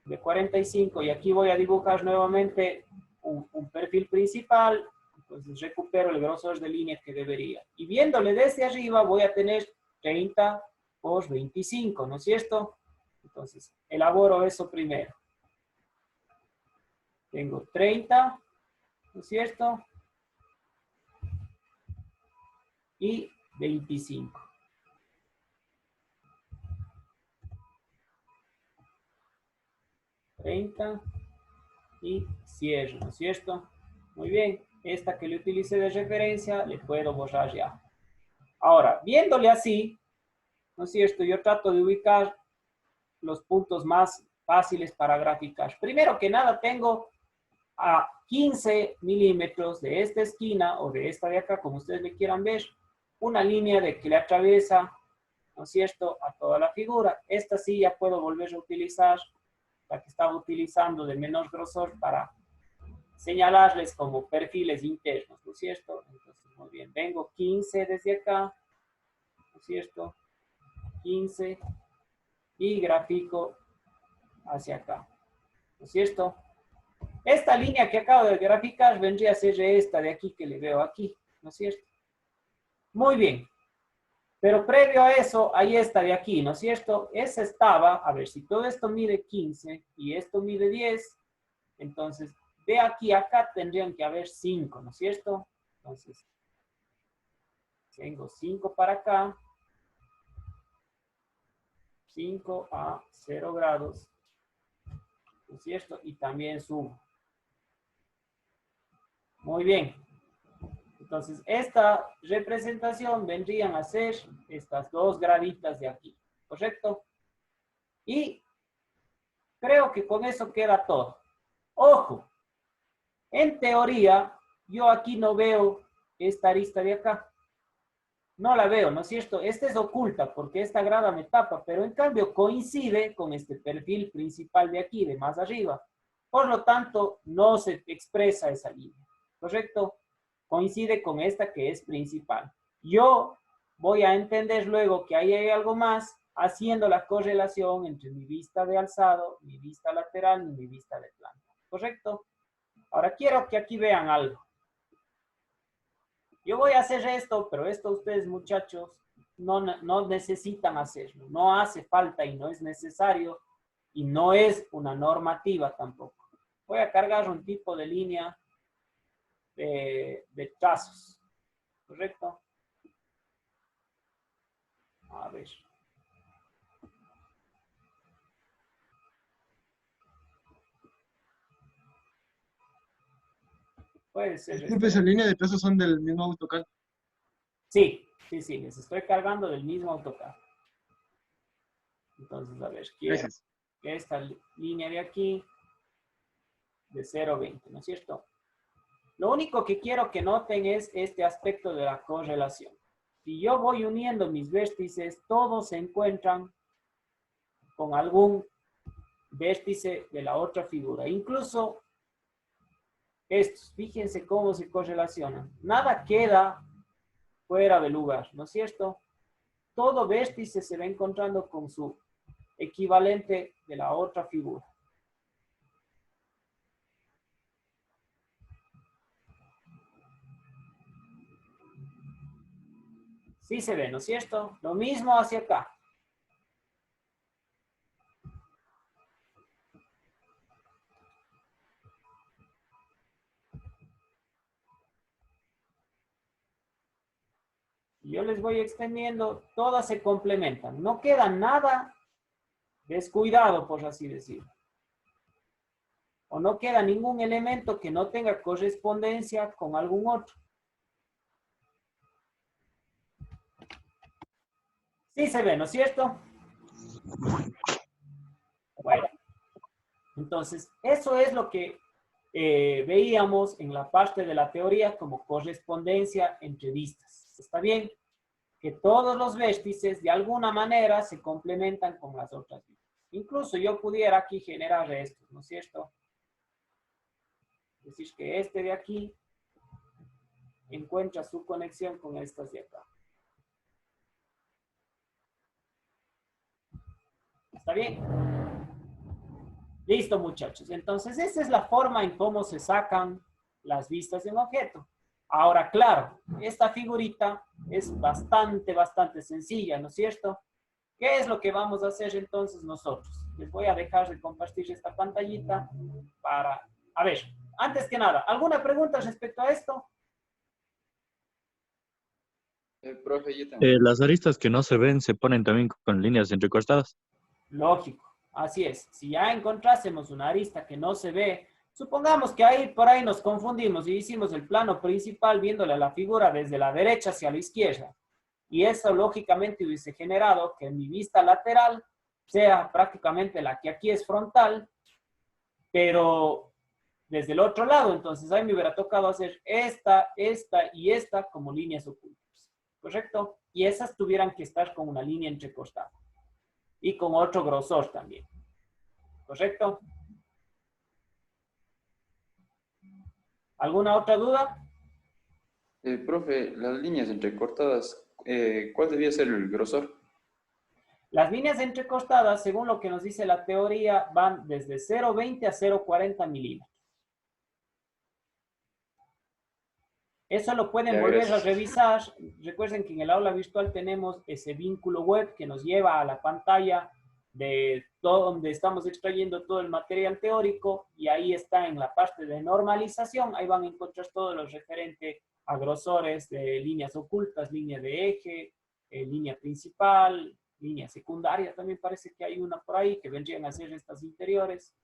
De 45, y aquí voy a dibujar nuevamente un perfil principal. Entonces recupero el grosor de línea que debería. Y viéndole desde arriba voy a tener 30 por 25, ¿no es cierto? Entonces, elaboro eso primero. Tengo 30, ¿no es cierto? Y 25. Y cierro, ¿no es cierto? Muy bien. Esta que le utilicé de referencia, le puedo borrar ya. Ahora, viéndole así, ¿no es cierto? Yo trato de ubicar los puntos más fáciles para graficar. Primero que nada, tengo a 15 milímetros de esta esquina o de esta de acá, como ustedes le quieran ver, una línea de que le atraviesa, ¿no es cierto?, a toda la figura. Esta sí ya puedo volver a utilizar, la que estaba utilizando de menor grosor para señalarles como perfiles internos, ¿no es cierto? Entonces, muy bien, vengo 15 desde acá, ¿no es cierto? 15 y grafico hacia acá, ¿no es cierto? Esta línea que acabo de graficar vendría a ser esta de aquí que le veo aquí, ¿no es cierto? Muy bien. Pero previo a eso, hay esta de aquí, ¿no es cierto? Esa estaba, a ver, si todo esto mide 15 y esto mide 10, entonces de aquí a acá tendrían que haber 5, ¿no es cierto? Entonces, tengo 5 para acá, 5 a 0 grados, ¿no es cierto? Y también subo. Muy bien. Entonces, esta representación vendrían a ser estas dos graditas de aquí, ¿correcto? Y creo que con eso queda todo. Ojo, en teoría, yo aquí no veo esta arista de acá. No la veo, ¿no es cierto? Esta es oculta porque esta grada me tapa, pero en cambio coincide con este perfil principal de aquí, de más arriba. Por lo tanto, no se expresa esa línea, ¿correcto? Coincide con esta que es principal. Yo voy a entender luego que ahí hay algo más haciendo la correlación entre mi vista de alzado, mi vista lateral y mi vista de planta. ¿Correcto? Ahora quiero que aquí vean algo. Yo voy a hacer esto, pero esto ustedes, muchachos, no necesitan hacerlo. No hace falta y no es necesario y no es una normativa tampoco. Voy a cargar un tipo de línea de trazos, ¿correcto? A ver. Puede ser. Disculpe, ¿esa línea de trazos son del mismo AutoCAD? Sí, les estoy cargando del mismo AutoCAD. Entonces, a ver, quiero que esta línea de aquí, de 0,20, ¿no es cierto? Lo único que quiero que noten es este aspecto de la correlación. Si yo voy uniendo mis vértices, todos se encuentran con algún vértice de la otra figura. Incluso estos, fíjense cómo se correlacionan. Nada queda fuera de lugar, ¿no es cierto? Todo vértice se va encontrando con su equivalente de la otra figura. Sí se ve, ¿no es cierto? Lo mismo hacia acá. Si yo les voy extendiendo, todas se complementan. No queda nada descuidado, por así decirlo. O no queda ningún elemento que no tenga correspondencia con algún otro. Sí se ve, ¿no es cierto? Bueno, entonces, eso es lo que veíamos en la parte de la teoría como correspondencia entre vistas. ¿Está bien? Que todos los vértices de alguna manera se complementan con las otras vistas. Incluso yo pudiera aquí generar estos, ¿no es cierto? Es decir, que este de aquí encuentra su conexión con estas de acá. ¿Está bien? Listo, muchachos. Entonces, esa es la forma en cómo se sacan las vistas de un objeto. Ahora, claro, esta figurita es bastante sencilla, ¿no es cierto? ¿Qué es lo que vamos a hacer entonces nosotros? Les voy a dejar de compartir esta pantallita para... A ver, antes que nada, ¿alguna pregunta respecto a esto? Profe, yo Las aristas que no se ven se ponen también con líneas entrecortadas. Lógico, así es. Si ya encontrásemos una arista que no se ve, supongamos que ahí por ahí nos confundimos y hicimos el plano principal viéndole a la figura desde la derecha hacia la izquierda. Y eso lógicamente hubiese generado que mi vista lateral sea prácticamente la que aquí es frontal, pero desde el otro lado. Entonces ahí me hubiera tocado hacer esta y esta como líneas ocultas. ¿Correcto? Y esas tuvieran que estar con una línea entrecortada. Y con otro grosor también. ¿Correcto? ¿Alguna otra duda? Profe, las líneas entrecortadas, ¿cuál debía ser el grosor? Las líneas entrecortadas, según lo que nos dice la teoría, van desde 0,20 a 0,40 milímetros. Eso lo pueden volver a revisar. Recuerden que en el aula virtual tenemos ese vínculo web que nos lleva a la pantalla de todo donde estamos extrayendo todo el material teórico, y ahí está en la parte de normalización. Ahí van a encontrar todo lo referente a grosores de líneas ocultas, línea de eje, línea principal, línea secundaria. También parece que hay una por ahí que vendrían a ser estas interiores.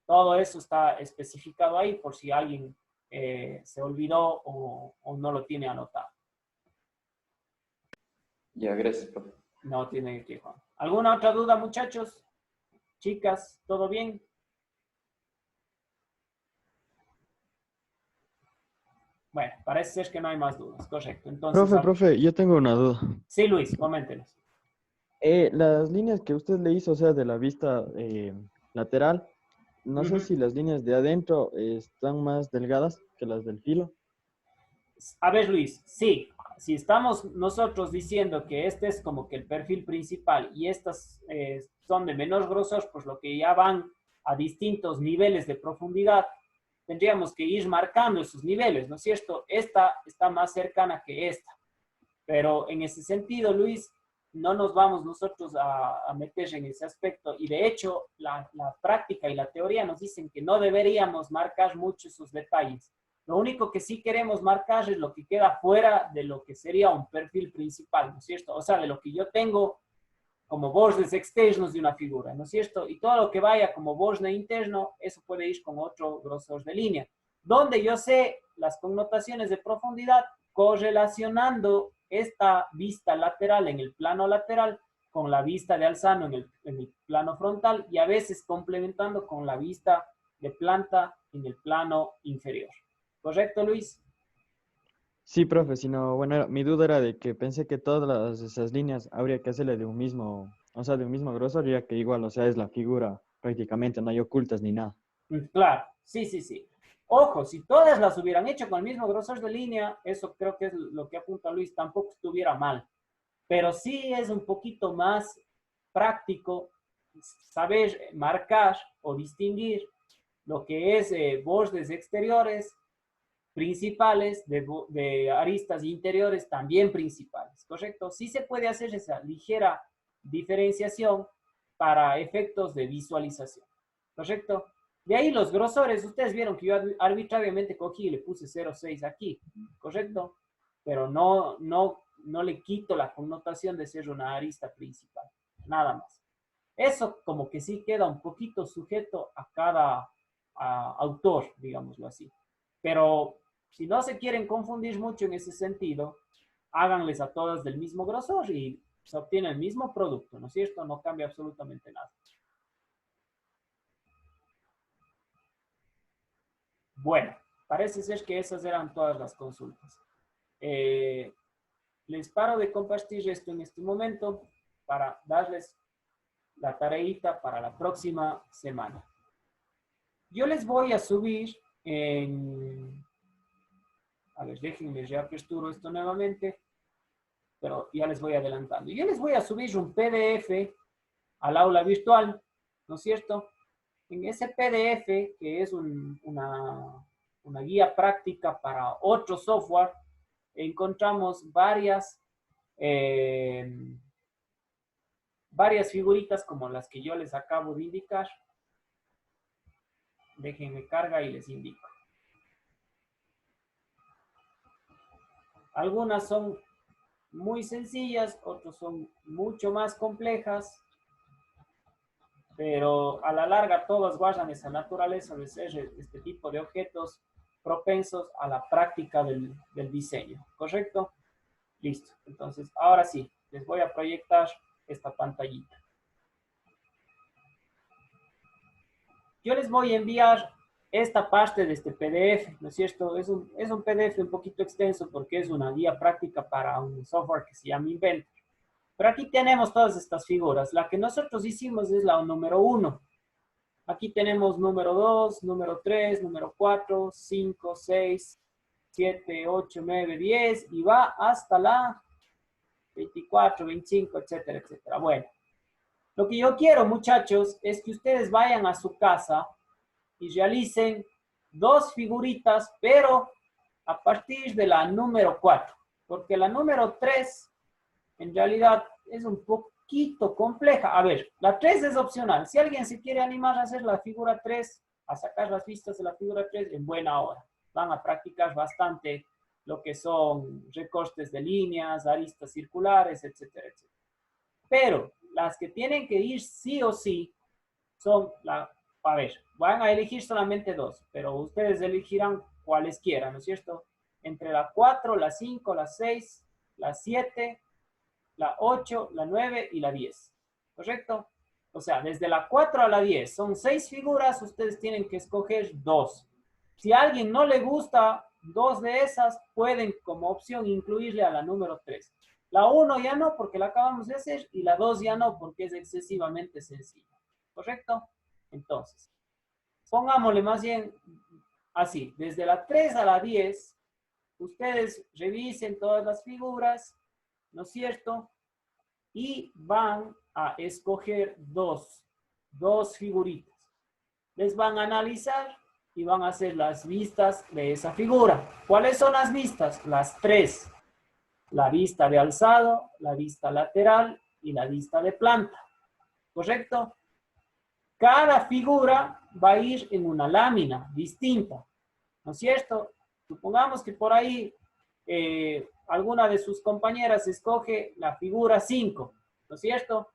Todo eso está especificado ahí por si alguien se olvidó o no lo tiene anotado. Ya, gracias, profe. No tiene que, Juan. ¿Alguna otra duda, muchachos? Chicas, ¿todo bien? Bueno, parece ser que no hay más dudas, correcto. Entonces, Profe, yo tengo una duda. Sí, Luis, coméntenos. Las líneas que usted le hizo, o sea, de la vista lateral, no sé si las líneas de adentro están más delgadas que las del filo. A ver, Luis, sí. Si estamos nosotros diciendo que este es como que el perfil principal y estas son de menor grosor, pues lo que ya van a distintos niveles de profundidad, tendríamos que ir marcando esos niveles, ¿no es cierto? Esta está más cercana que esta. Pero en ese sentido, Luis, no nos vamos nosotros a meter en ese aspecto. Y de hecho, la práctica y la teoría nos dicen que no deberíamos marcar mucho esos detalles. Lo único que sí queremos marcar es lo que queda fuera de lo que sería un perfil principal, ¿no es cierto? O sea, de lo que yo tengo como bordes externos de una figura, ¿no es cierto? Y todo lo que vaya como borde interno, eso puede ir con otro grosor de línea. Donde yo sé las connotaciones de profundidad correlacionando esta vista lateral en el plano lateral con la vista de alzano en el plano frontal, y a veces complementando con la vista de planta en el plano inferior. ¿Correcto, Luis? Sí, profe, sino, bueno, mi duda era de que pensé que todas esas líneas habría que hacerle de un mismo, o sea, de un mismo grosor, ya que igual, o sea, es la figura prácticamente, no hay ocultas ni nada. Claro, sí. Ojo, si todas las hubieran hecho con el mismo grosor de línea, eso creo que es lo que apunta Luis, tampoco estuviera mal. Pero sí es un poquito más práctico saber marcar o distinguir lo que es bordes exteriores principales de aristas interiores también principales, ¿correcto? Sí se puede hacer esa ligera diferenciación para efectos de visualización, ¿correcto? De ahí los grosores, ustedes vieron que yo arbitrariamente cogí y le puse 0,6 aquí, ¿correcto? pero no le quito la connotación de ser una arista principal, nada más. Eso como que sí queda un poquito sujeto a cada autor, digámoslo así. Pero si no se quieren confundir mucho en ese sentido, háganles a todas del mismo grosor y se obtiene el mismo producto, ¿no es cierto? No cambia absolutamente nada. Bueno, parece ser que esas eran todas las consultas. Les paro de compartir esto en este momento para darles la tareita para la próxima semana. Yo les voy a subir en... A ver, déjenme reaposturo esto nuevamente, pero ya les voy adelantando. Yo les voy a subir un PDF al aula virtual, ¿no es cierto? En ese PDF, que es una guía práctica para otro software, encontramos varias figuritas como las que yo les acabo de indicar. Déjenme carga y les indico. Algunas son muy sencillas, otras son mucho más complejas, pero a la larga todas guardan esa naturaleza de ser este tipo de objetos propensos a la práctica del diseño, ¿correcto? Listo. Entonces, ahora sí, les voy a proyectar esta pantallita. Yo les voy a enviar esta parte de este PDF, ¿no es cierto? Es un PDF un poquito extenso porque es una guía práctica para un software que se llama Inventor. Pero aquí tenemos todas estas figuras. La que nosotros hicimos es la número 1. Aquí tenemos número 2, número 3, número 4, 5, 6, 7, 8, 9, 10 y va hasta la 24, 25, etcétera, etcétera. Bueno, lo que yo quiero, muchachos, es que ustedes vayan a su casa y realicen 2 figuritas, pero a partir de la número 4, porque la número 3 en realidad es un poquito compleja. A ver, la 3 es opcional. Si alguien se quiere animar a hacer la figura 3, a sacar las vistas de la figura 3, en buena hora. Van a practicar bastante lo que son recortes de líneas, aristas circulares, etcétera, etcétera. Pero las que tienen que ir sí o sí son a ver, van a elegir solamente 2, pero ustedes elegirán cuales quieran, ¿no es cierto? Entre la 4, la 5, la 6, la 7, la 8, la 9 y la 10, ¿correcto? O sea, desde la 4 a la 10 son 6 figuras, ustedes tienen que escoger 2. Si a alguien no le gusta 2 de esas, pueden como opción incluirle a la número 3. La 1 ya no porque la acabamos de hacer y la 2 ya no porque es excesivamente sencilla, ¿correcto? Entonces, pongámosle más bien así, desde la 3 a la 10, ustedes revisen todas las figuras, ¿no es cierto? Y van a escoger 2 figuritas. Les van a analizar y van a hacer las vistas de esa figura. ¿Cuáles son las vistas? Las 3. La vista de alzado, la vista lateral y la vista de planta. ¿Correcto? Cada figura va a ir en una lámina distinta, ¿no es cierto? Supongamos que por ahí alguna de sus compañeras escoge la figura 5, ¿no es cierto?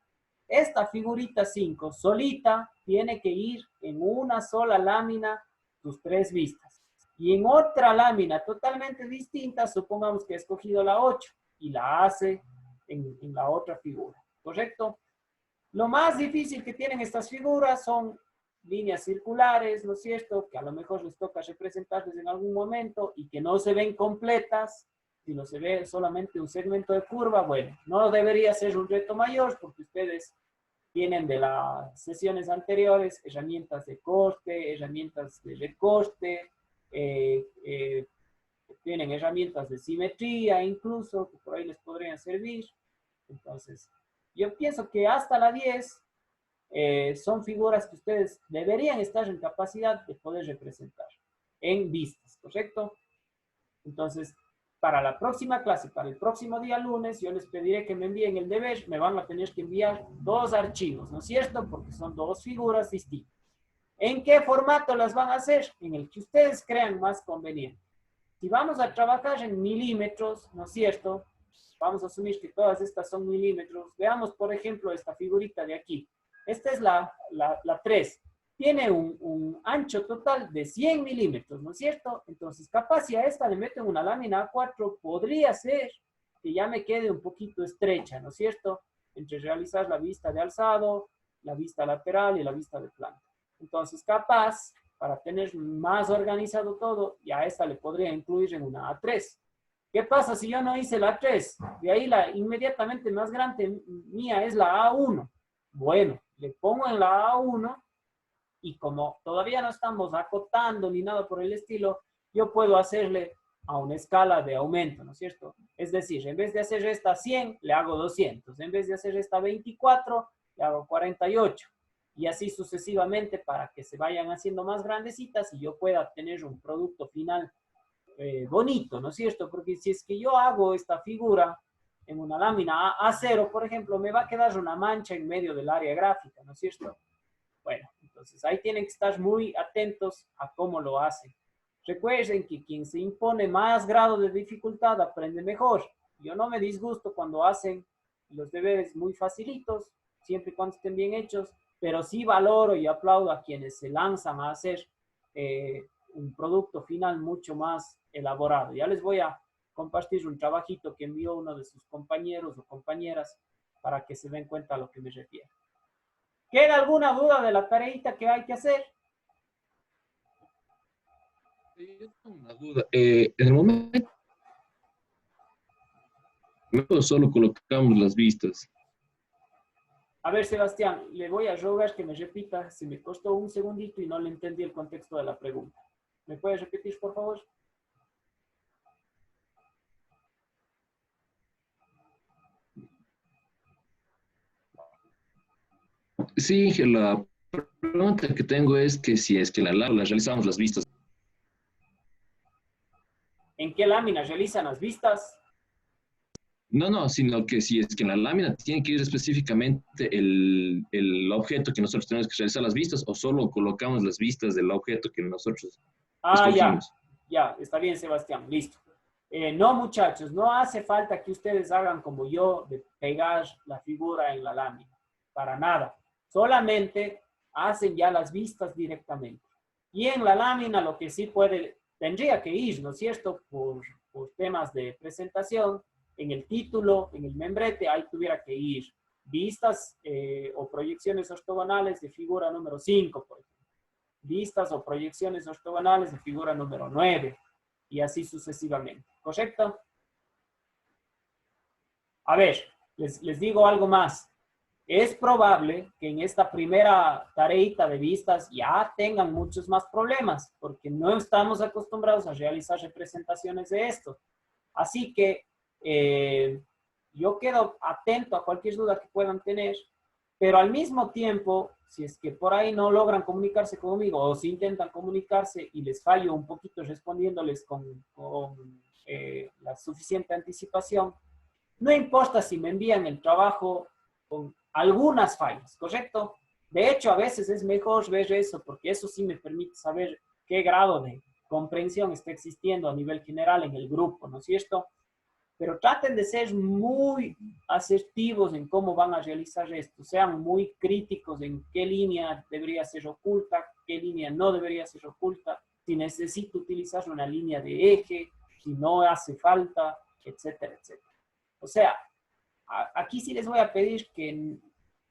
Esta figurita 5 solita tiene que ir en una sola lámina sus 3 vistas. Y en otra lámina totalmente distinta, supongamos que ha escogido la 8 y la hace en la otra figura, ¿correcto? Lo más difícil que tienen estas figuras son líneas circulares, ¿no es cierto? Que a lo mejor les toca representarles en algún momento y que no se ven completas, sino se ve solamente un segmento de curva. Bueno, no debería ser un reto mayor porque ustedes tienen de las sesiones anteriores herramientas de corte, herramientas de recorte, tienen herramientas de simetría incluso, que por ahí les podrían servir. Entonces, yo pienso que hasta la 10 son figuras que ustedes deberían estar en capacidad de poder representar en vistas, ¿correcto? Entonces, para la próxima clase, para el próximo día lunes, yo les pediré que me envíen el deber, me van a tener que enviar 2 archivos, ¿no es cierto? Porque son 2 figuras distintas. ¿En qué formato las van a hacer? En el que ustedes crean más conveniente. Si vamos a trabajar en milímetros, ¿no es cierto? Vamos a asumir que todas estas son milímetros. Veamos, por ejemplo, esta figurita de aquí. Esta es la 3. Tiene un ancho total de 100 milímetros, ¿no es cierto? Entonces, capaz si a esta le meto en una lámina A4, podría ser que ya me quede un poquito estrecha, ¿no es cierto? Entre realizar la vista de alzado, la vista lateral y la vista de planta. Entonces, capaz, para tener más organizado todo, ya a esta le podría incluir en una A3. ¿Qué pasa si yo no hice la 3? De ahí la inmediatamente más grande mía es la A1. Bueno, le pongo en la A1 y como todavía no estamos acotando ni nada por el estilo, yo puedo hacerle a una escala de aumento, ¿no es cierto? Es decir, en vez de hacer esta 100, le hago 200. En vez de hacer esta 24, le hago 48. Y así sucesivamente para que se vayan haciendo más grandecitas y yo pueda tener un producto final bonito, ¿no es cierto? Porque si es que yo hago esta figura en una lámina A0, por ejemplo, me va a quedar una mancha en medio del área gráfica, ¿no es cierto? Bueno, entonces ahí tienen que estar muy atentos a cómo lo hacen. Recuerden que quien se impone más grado de dificultad aprende mejor. Yo no me disgusto cuando hacen los deberes muy facilitos, siempre y cuando estén bien hechos, pero sí valoro y aplaudo a quienes se lanzan a hacer un producto final mucho más elaborado. Ya les voy a compartir un trabajito que envió uno de sus compañeros o compañeras para que se den cuenta a lo que me refiero. ¿Queda alguna duda de la tareita que hay que hacer? Yo tengo una duda. En el momento solo colocamos las vistas. A ver, Sebastián, le voy a rogar que me repita. Se me costó un segundito y no le entendí el contexto de la pregunta. ¿Me puedes repetir, por favor? Sí, la pregunta que tengo es que si es que las realizamos las vistas. ¿En qué lámina realizan las vistas? No, sino que si es que en la lámina tiene que ir específicamente el objeto que nosotros tenemos que realizar las vistas o solo colocamos las vistas del objeto que nosotros escogimos. Ya, está bien, Sebastián, listo. No, muchachos, no hace falta que ustedes hagan como yo de pegar la figura en la lámina, para nada. Solamente hacen ya las vistas directamente. Y en la lámina lo que sí tendría que ir, ¿no es cierto? Por temas de presentación, en el título, en el membrete, ahí tuviera que ir vistas o proyecciones ortogonales de figura número 5, por ejemplo. Vistas o proyecciones ortogonales de figura número 9 y así sucesivamente. ¿Correcto? A ver, les digo algo más. Es probable que en esta primera tareita de vistas ya tengan muchos más problemas porque no estamos acostumbrados a realizar representaciones de esto. Así que yo quedo atento a cualquier duda que puedan tener, pero al mismo tiempo, si es que por ahí no logran comunicarse conmigo o si intentan comunicarse y les fallo un poquito respondiéndoles con la suficiente anticipación, no importa si me envían el trabajo con algunas fallas, ¿correcto? De hecho, a veces es mejor ver eso porque eso sí me permite saber qué grado de comprensión está existiendo a nivel general en el grupo, ¿no es cierto? Pero traten de ser muy asertivos en cómo van a realizar esto. Sean muy críticos en qué línea debería ser oculta, qué línea no debería ser oculta, si necesito utilizar una línea de eje, si no hace falta, etcétera, etcétera. O sea, aquí sí les voy a pedir que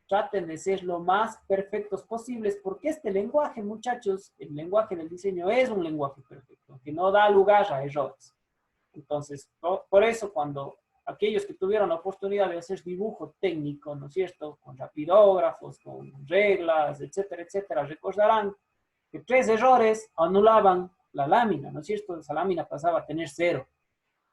traten de ser lo más perfectos posibles, porque este lenguaje, muchachos, el lenguaje del diseño es un lenguaje perfecto, que no da lugar a errores. Entonces, por eso cuando aquellos que tuvieron la oportunidad de hacer dibujo técnico, ¿no es cierto?, con rapidógrafos, con reglas, etcétera, etcétera, recordarán que 3 errores anulaban la lámina, ¿no es cierto? Esa lámina pasaba a tener 0.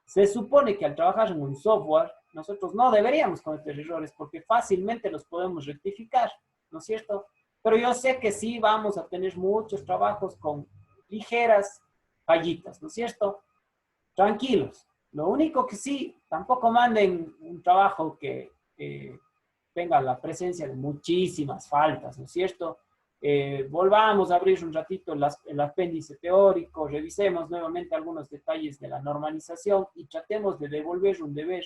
Se supone que al trabajar en un software, nosotros no deberíamos cometer errores porque fácilmente los podemos rectificar, ¿no es cierto? Pero yo sé que sí vamos a tener muchos trabajos con ligeras fallitas, ¿no es cierto? Tranquilos. Lo único que sí, tampoco manden un trabajo que tenga la presencia de muchísimas faltas, ¿no es cierto? volvamos a abrir un ratito el apéndice teórico, revisemos nuevamente algunos detalles de la normalización y tratemos de devolver un deber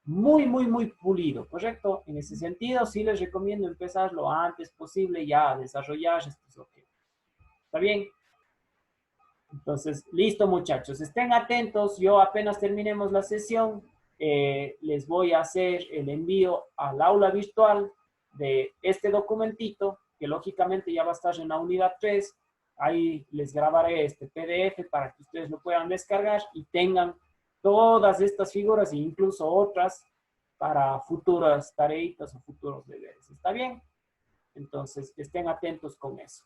muy, muy, muy pulido, ¿correcto? En ese sentido, sí les recomiendo empezar lo antes posible ya a desarrollar estos objetos. ¿Está bien? Entonces, listo, muchachos. Estén atentos. Yo apenas terminemos la sesión, les voy a hacer el envío al aula virtual de este documentito, que lógicamente ya va a estar en la unidad 3. Ahí les grabaré este PDF para que ustedes lo puedan descargar y tengan todas estas figuras e incluso otras para futuras tareitas o futuros deberes. ¿Está bien? Entonces, estén atentos con eso.